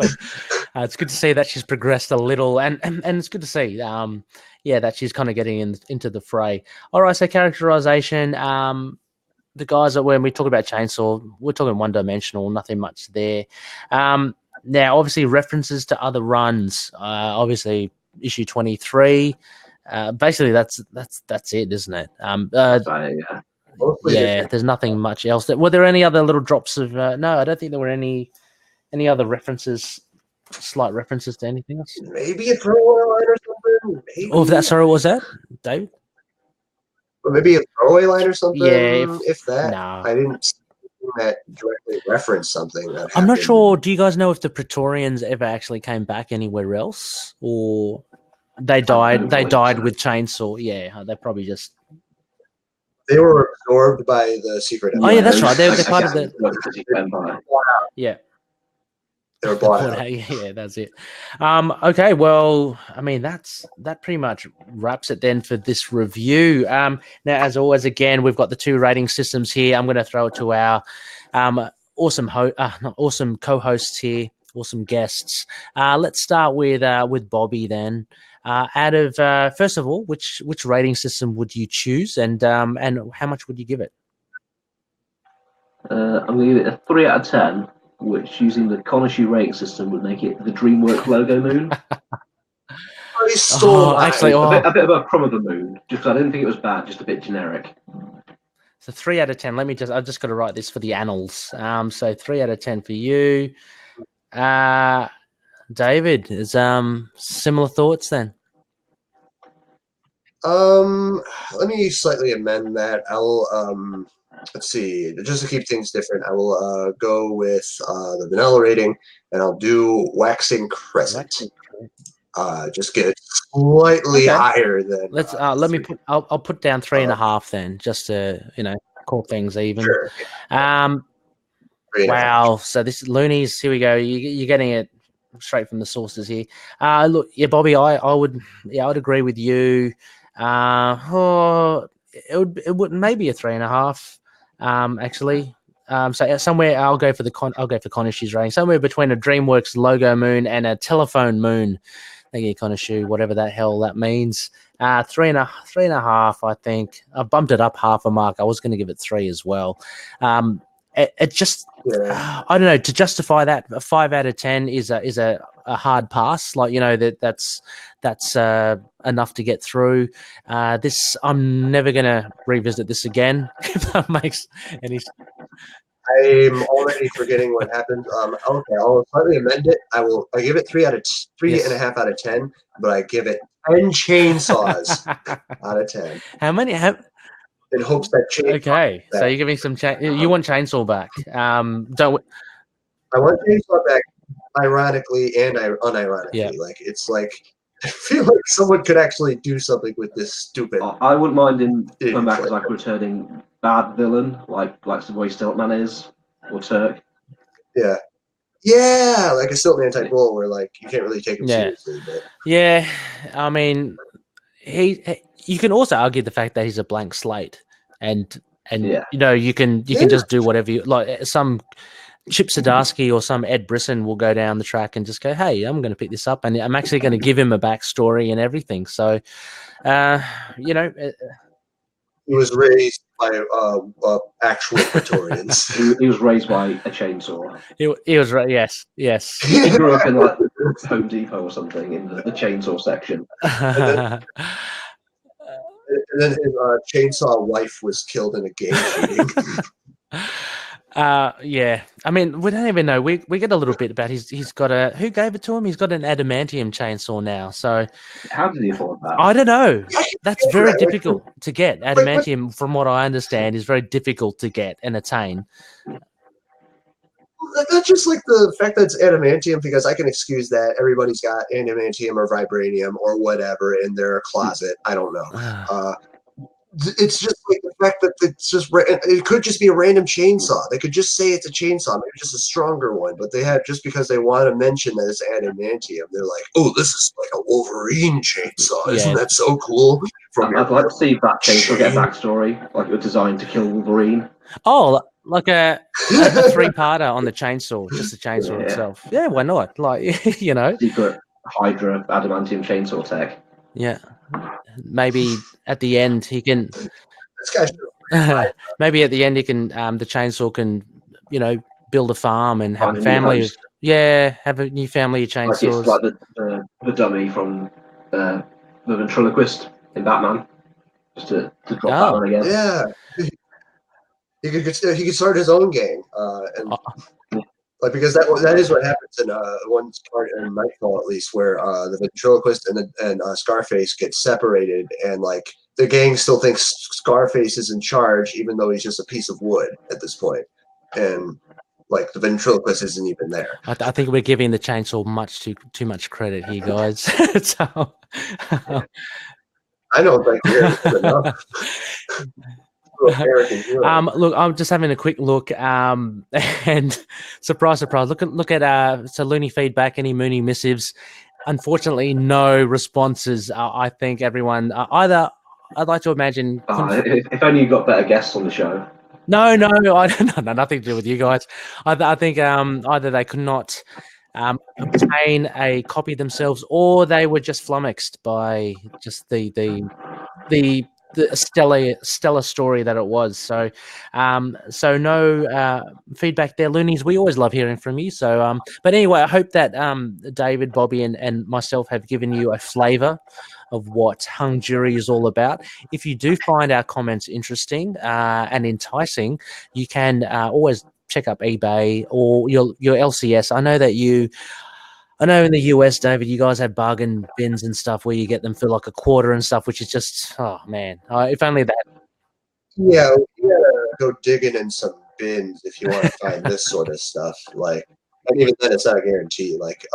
It's good to see that she's progressed a little, and it's good to see, that she's kind of getting into the fray. All right, so characterization. The guys that when we talk about Chainsaw, we're talking one-dimensional, nothing much there. Now, obviously, references to other runs. Obviously, issue 23. Basically, that's it, isn't it? There's nothing much else. Were there any other little drops of? No, I don't think there were any other references slight references to anything else? Maybe a throwaway line or something. Maybe. Oh, sorry, what was that, David? Or maybe a throwaway line or something. Yeah, if that. Nah. I didn't see that directly reference something that I'm not happened. sure. Do you guys know if the Praetorians ever actually came back anywhere else, or they died? They died with Chainsaw. Yeah, they probably just. They were absorbed by the secret. Oh yeah, that's right. They're Like, part of the. Empire. Yeah. They were bought out. Yeah, that's it. Okay, well, I mean, that pretty much wraps it then for this review. Now, as always, again, we've got the two rating systems here. I'm going to throw it to our awesome co-hosts here, awesome guests. Let's start with Bobby then. Out of first of all, which rating system would you choose, and how much would you give it? I'm going to give it a 3 out of 10. Which, using the Konoshu rating system, would make it the DreamWorks logo moon. Actually, a bit of a Prom of the Moon. Just 'cause I didn't think it was bad, just a bit generic. So 3 out of 10. I've just got to write this for the annals. So 3 out of 10 for you. David, is similar thoughts then? Let me slightly amend that. I'll let's see, just to keep things different, I will go with the vanilla rating, and I'll do Waxing Crescent. Just get it slightly higher than. Let's let me put. I'll put down 3.5 then, just to call things even. Sure. Wow. So this Loonies. Here we go. You're getting it straight from the sources here. Look, yeah, Bobby, I would agree with you. It would maybe a 3.5. Actually, so somewhere I'll go for Konoshu's rating, somewhere between a DreamWorks logo moon and a telephone moon. Thank you, Konoshu, whatever that hell that means. 3.5. I think I bumped it up half a mark. I was going to give it 3 as well. It just I don't know, to justify that. A 5 out of 10 is a hard pass. Like, that's enough to get through. This, I'm never gonna revisit this again. If that makes any. I'm already forgetting what happened. Okay, I'll slightly amend it. I give it 3.5 out of 10, but I give it 10 chainsaws out of 10. How many? In hopes that chainsaw. Okay, so you're giving some. You want Chainsaw back? Don't. I want Chainsaw back, ironically and unironically. Yeah. Like, it's like, I feel like someone could actually do something with this stupid. I wouldn't mind him coming back as like a returning bad villain, like the way Stiltman is, or Turk. Yeah. Yeah, like a Stiltman type role where like you can't really take him seriously. But. Yeah, I mean, you can also argue the fact that he's a blank slate, and you can just do whatever you like. Some Chip Zdarsky or some Ed Brisson will go down the track and just go, "Hey, I'm going to pick this up, and I'm actually going to give him a backstory and everything." So, he was raised by actual Praetorians. he was raised by a chainsaw. He was right. Yes. He grew up in like Home Depot or something in the chainsaw section. And then his chainsaw wife was killed in a game shooting. Yeah. I mean, we don't even know. We get a little bit about he's got who gave it to him? He's got an adamantium chainsaw now. So how did he afford that? I don't know. That's very difficult to get. Adamantium, from what I understand, is very difficult to get and attain. Not just like the fact that it's adamantium, because I can excuse that. Everybody's got adamantium or vibranium or whatever in their closet. I don't know. It's just like the fact that it could just be a random chainsaw. They could just say it's a chainsaw, maybe just a stronger one, but they have, just because they want to mention that it's adamantium, they're like, oh, this is like a Wolverine chainsaw. Isn't that so cool? I'd like to see if that chainsaw get a backstory, like it was designed to kill Wolverine. Oh, like a 3-parter on the chainsaw, just the chainsaw itself. Yeah, why not? Like, Secret Hydra adamantium chainsaw tech. Yeah. Maybe at the end he can. This guy's maybe at the end he can. The chainsaw can, build a farm and have a family. Have a new family of chainsaws. Like it's like the dummy from the ventriloquist in Batman. Just to drop that one again. Yeah. He could start his own gang. Like, because that is what happens in one part in Nightfall, at least, where the ventriloquist and Scarface get separated, and like the gang still thinks Scarface is in charge, even though he's just a piece of wood at this point, and like the ventriloquist isn't even there. I think we're giving the chainsaw too much credit here, guys. So, I don't think we're good enough. Look, I'm just having a quick look, and surprise, look at so Looney feedback, any Mooney missives. Unfortunately, no responses. I think everyone either. I'd like to imagine. If only you got better guests on the show. No, nothing to do with you guys. I think either they could not obtain a copy themselves, or they were just flummoxed by just the stellar story that it was. So no feedback there, Loonies. We always love hearing from you. So but anyway, I hope that David, Bobby, and myself have given you a flavour of what Hung Jury is all about. If you do find our comments interesting and enticing, you can always check up eBay or your LCS. I know in the US, David, you guys have bargain bins and stuff where you get them for like $0.25 and stuff, which is just, oh man, if only that. Yeah, you gotta go digging in some bins if you want to find this sort of stuff. Like, and even then, it's not a guarantee. Like,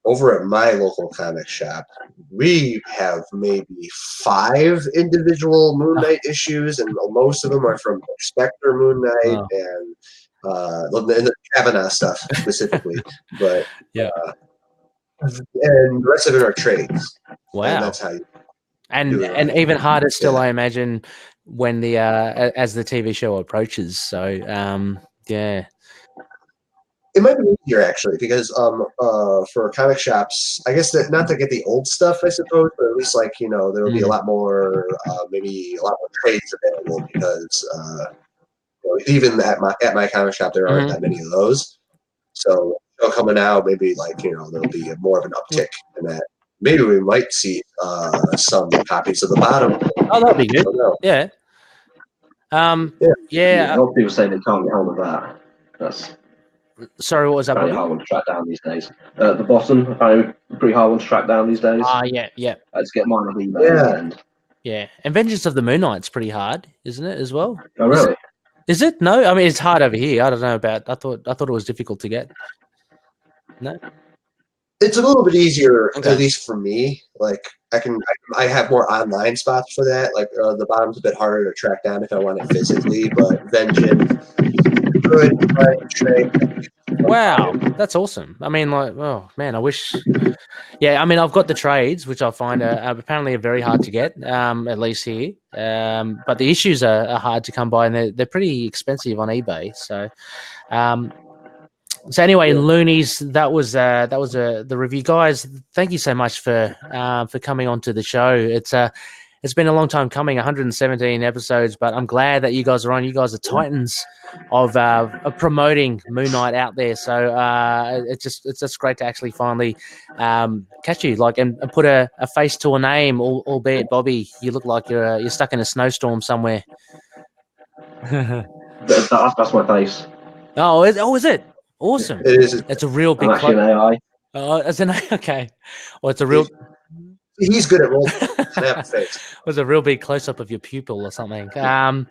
over at my local comic shop, we have maybe 5 individual Moon Knight issues, and most of them are from Spectre Moon Knight and the Kavanaugh stuff specifically. But yeah. And the rest of it are trades. Wow, and that's how you. And even harder still, I imagine, when the as the TV show approaches. So yeah, it might be easier actually because for comic shops, I guess that not to get the old stuff, I suppose, but at least like there will be a lot more, maybe a lot more trades available because even at my comic shop there aren't that many of those. So coming out, maybe like there'll be more of an uptick in that. Maybe we might see some copies of the bottom. Oh, that'd be good. Yeah. A lot of people say they can't get hold of that. That's sorry, what was that? Pretty hard one to track down these days. The bottom, apparently, pretty hard one to track down these days. Yeah. Let's get mine on eBay. Yeah, and Vengeance of the Moon Knight's pretty hard, isn't it, as well? Oh, really? Is it? No, I mean it's hard over here. I don't know about. I thought it was difficult to get. No, it's a little bit easier, at least for me. Like I have more online spots for that. Like the bottom's a bit harder to track down if I want it physically, but Vengeance, good trade. Wow, that's awesome. I mean, like, oh man, I wish. Yeah, I mean, I've got the trades, which I find apparently are very hard to get, at least here. But the issues are hard to come by, and they're pretty expensive on eBay. So, so anyway, Loonies, that was the review, guys. Thank you so much for coming onto the show. It's been a long time coming, 117 episodes, but I'm glad that you guys are on. You guys are titans of promoting Moon Knight out there. So it's just great to actually finally catch you, like, and put a face to a name. Albeit, Bobby, you look like you're stuck in a snowstorm somewhere. That's my face. Oh, is it? Awesome. It is. It's a real big. I'm actually an AI. Oh, it's an okay. Well, it's a real. He's good at rolling snap face. It was a real big close up of your pupil or something. No,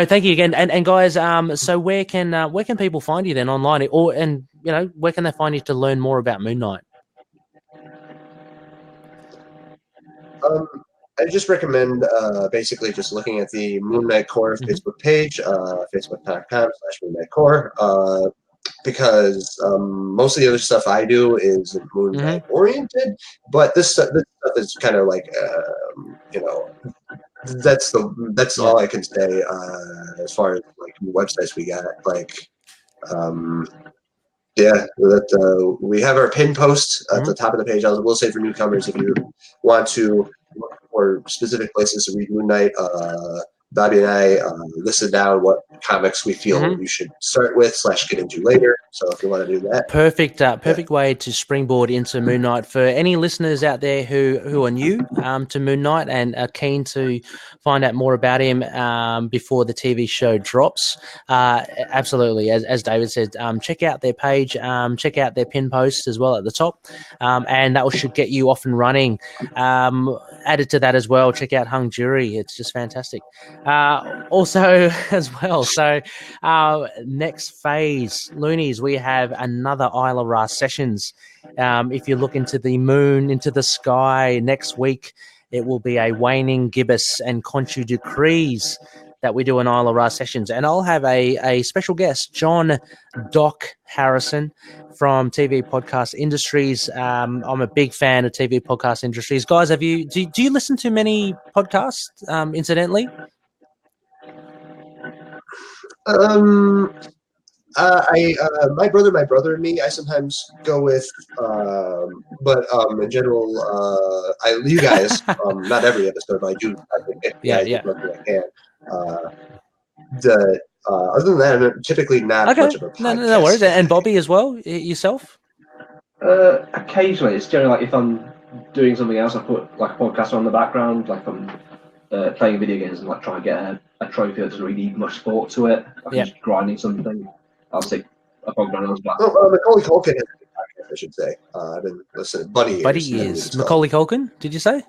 thank you again. And guys, so where can people find you then online, and where can they find you to learn more about Moon Knight? I just recommend basically just looking at the Moon Knight Core Facebook page, facebook.com/Moon Knight Core. Because most of the other stuff I do is Moon Knight oriented, but this stuff is kind of like that's all I can say as far as like websites we got. Like we have our pin post at the top of the page. I will say for newcomers, if you want to look for specific places to read Moon Knight, Bobby and I listed down what comics we feel you should start with / get into later. So if you want to do that, perfect way to springboard into Moon Knight for any listeners out there who are new to Moon Knight and are keen to find out more about him before the TV show drops. Absolutely, as David said, check out their page, check out their pin post as well at the top, and that should get you off and running. Added to that as well, check out Hung Jury. It's just fantastic. Also as well, so next phase, Loonies, we have another Isla Ra sessions. If you look into the moon, into the sky next week, it will be a Waning Gibbous and Khonshu Decrees that we do in Isla Ra sessions. And I'll have a special guest, John Doc Harrison from TV Podcast Industries. I'm a big fan of TV Podcast Industries. Guys, do you listen to many podcasts, incidentally? My brother and me, I sometimes go with, but in general, you guys, not every episode, but I do. I can. Other than that, I'm typically not much of a podcast. No worries. And Bobby as well, yourself? Occasionally, it's generally like if I'm doing something else, I put like a podcast on the background, like I'm playing video games and like trying to get a trophy that doesn't really need much thought to it. Like I'm just grinding something. I'll stick a background on. Macaulay Culkin has a podcast, I should say. I've been listening. Buddy Years. Macaulay Culkin, did you say?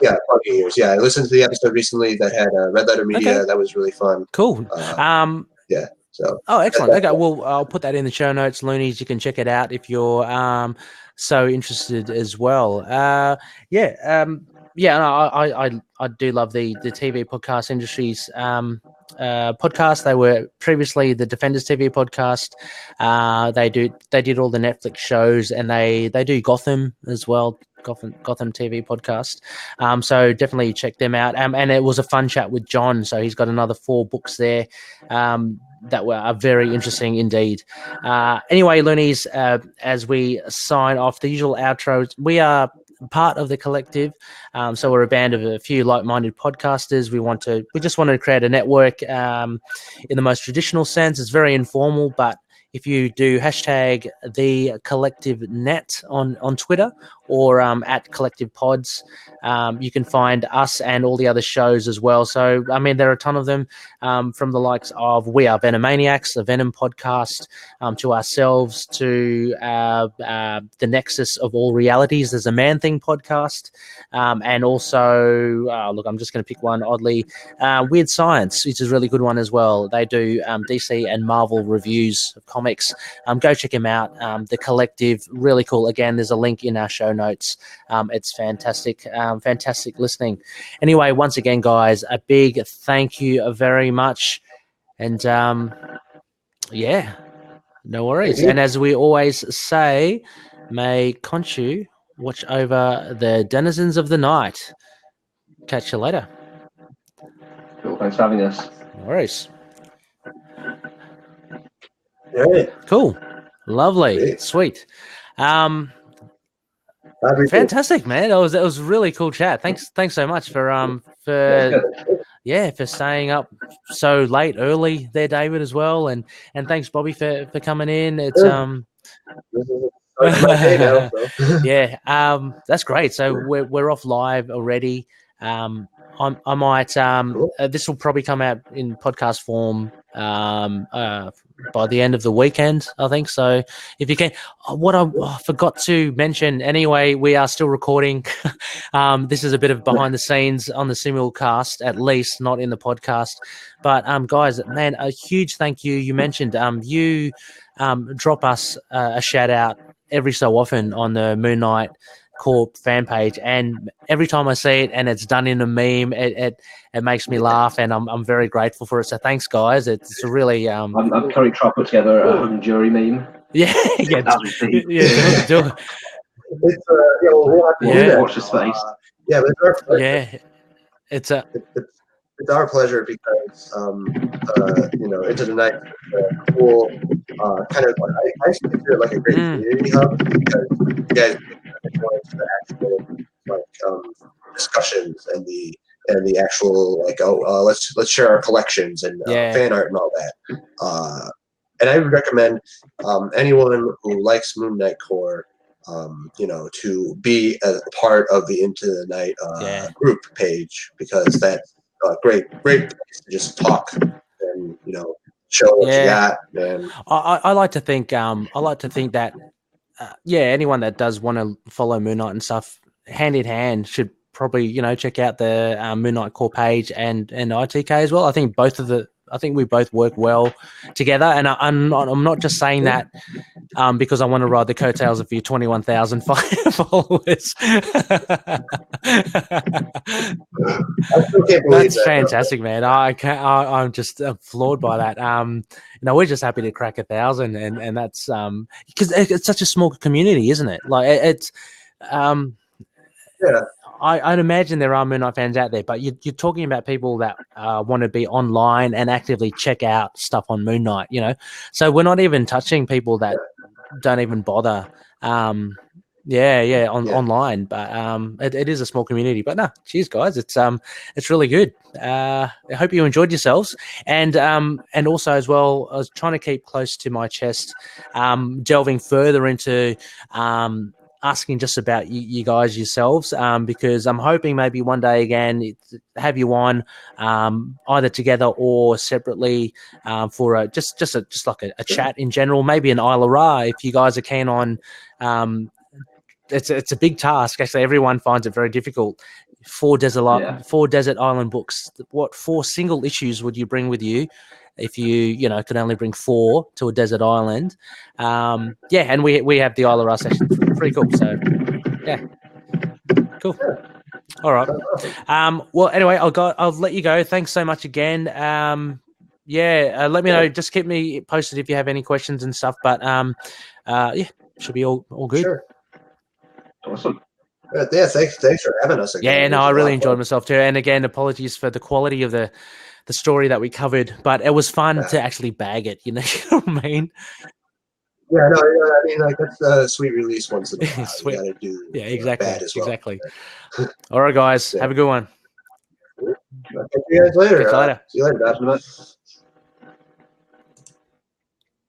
Yeah, Buddy Years. Yeah, I listened to the episode recently that had Red Letter Media. Okay. That was really fun. Cool. Yeah. So. Oh, excellent. Okay, well, I'll put that in the show notes, Loonies. You can check it out if you're so interested as well. I do love the TV Podcast Industries podcast. They were previously the Defenders TV podcast. They did all the Netflix shows, and they do Gotham as well. Gotham TV podcast. So definitely check them out. And it was a fun chat with John. So he's got another 4 books there that are very interesting indeed. Anyway, Loonies, as we sign off, the usual outros, we are part of the collective. So we're a band of a few like-minded podcasters. We just wanted to create a network in the most traditional sense. It's very informal, but if you do hashtag the collective net on Twitter or at collective pods, you can find us and all the other shows as well. So, I mean, there are a ton of them from the likes of We Are Venomaniacs, the Venom podcast, to ourselves, to the Nexus of All Realities. There's a Man Thing podcast. And also, look, I'm just going to pick one oddly, Weird Science, which is a really good one as well. They do DC and Marvel reviews of comics. Go check them out. The collective, really cool. Again, there's a link in our show notes. It's fantastic. Fantastic listening. Anyway, once again, guys, a big thank you very much. And no worries. And as we always say, may Khonshu watch over the denizens of the night. Catch you later. Cool. Thanks for having us. No worries. Right. Cool. Lovely. Great. Sweet. Fantastic, man. That was a really cool chat. Thanks so much for staying up so late early there, David, as well. And thanks, Bobby, for coming in. It's that's great. So we're off live already. I might this will probably come out in podcast form by the end of the weekend, I think. So if you can, what I forgot to mention anyway, we are still recording. This is a bit of behind the scenes on the simulcast, at least not in the podcast. But guys, man, a huge thank you. You mentioned you drop us a shout out every so often on the Moon Knight Corp fan page, and every time I see it and it's done in a meme, it makes me laugh, and I'm very grateful for it. So thanks, guys. It's a really I'm currently trying to put together a Hung Jury meme. Yeah. Do it. It's we'll have to do that. Watch the space. It's our pleasure because Into the Night cool kind of I consider it like a great community hub because you guys join the actual discussions and and the actual like let's share our collections and fan art and all that. And I would recommend anyone who likes Moon Knight Core, to be a part of the Into the Night group page, because that's a great place to just talk and show what you got. And I like to think that anyone that does want to follow Moon Knight and stuff hand in hand should probably check out the Moon Knight Core page and ITK as well. I think we both work well together, and I'm not just saying that because I want to ride the coattails of your 21,000 followers. I still can't believe That's fantastic, man. I'm just floored by that. We're just happy to crack 1,000, and that's because it's such a small community, isn't it? Like it's. I'd imagine there are Moon Knight fans out there, but you're talking about people that want to be online and actively check out stuff on Moon Knight, So we're not even touching people that don't even bother. Online, but it is a small community. But no, cheers, guys. It's really good. I hope you enjoyed yourselves, and also as well, I was trying to keep close to my chest, delving further into asking just about you guys yourselves, because I'm hoping maybe one day again have you on, either together or separately, for just like a chat in general, maybe an Isla Ra if you guys are keen on. It's a big task. Actually, everyone finds it very difficult. 4 desert island books. What 4 single issues would you bring with you if you could only bring 4 to a desert island? And we have the Isla Ra session. Pretty cool. So cool. All right. Well, anyway, I'll let you go. Thanks so much again. Let me know. Just keep me posted if you have any questions and stuff. But should be all good. Sure. Awesome. Thanks for having us again. I really enjoyed myself too. And again, apologies for the quality of the story that we covered, but it was fun to actually bag it. You know what I mean? Yeah, no, I mean, like, that's a sweet release once in a while. Sweet. You gotta do exactly. bad as well. Exactly. All right, guys. Have a good one. Talk to you guys later. See you later. See you later, guys.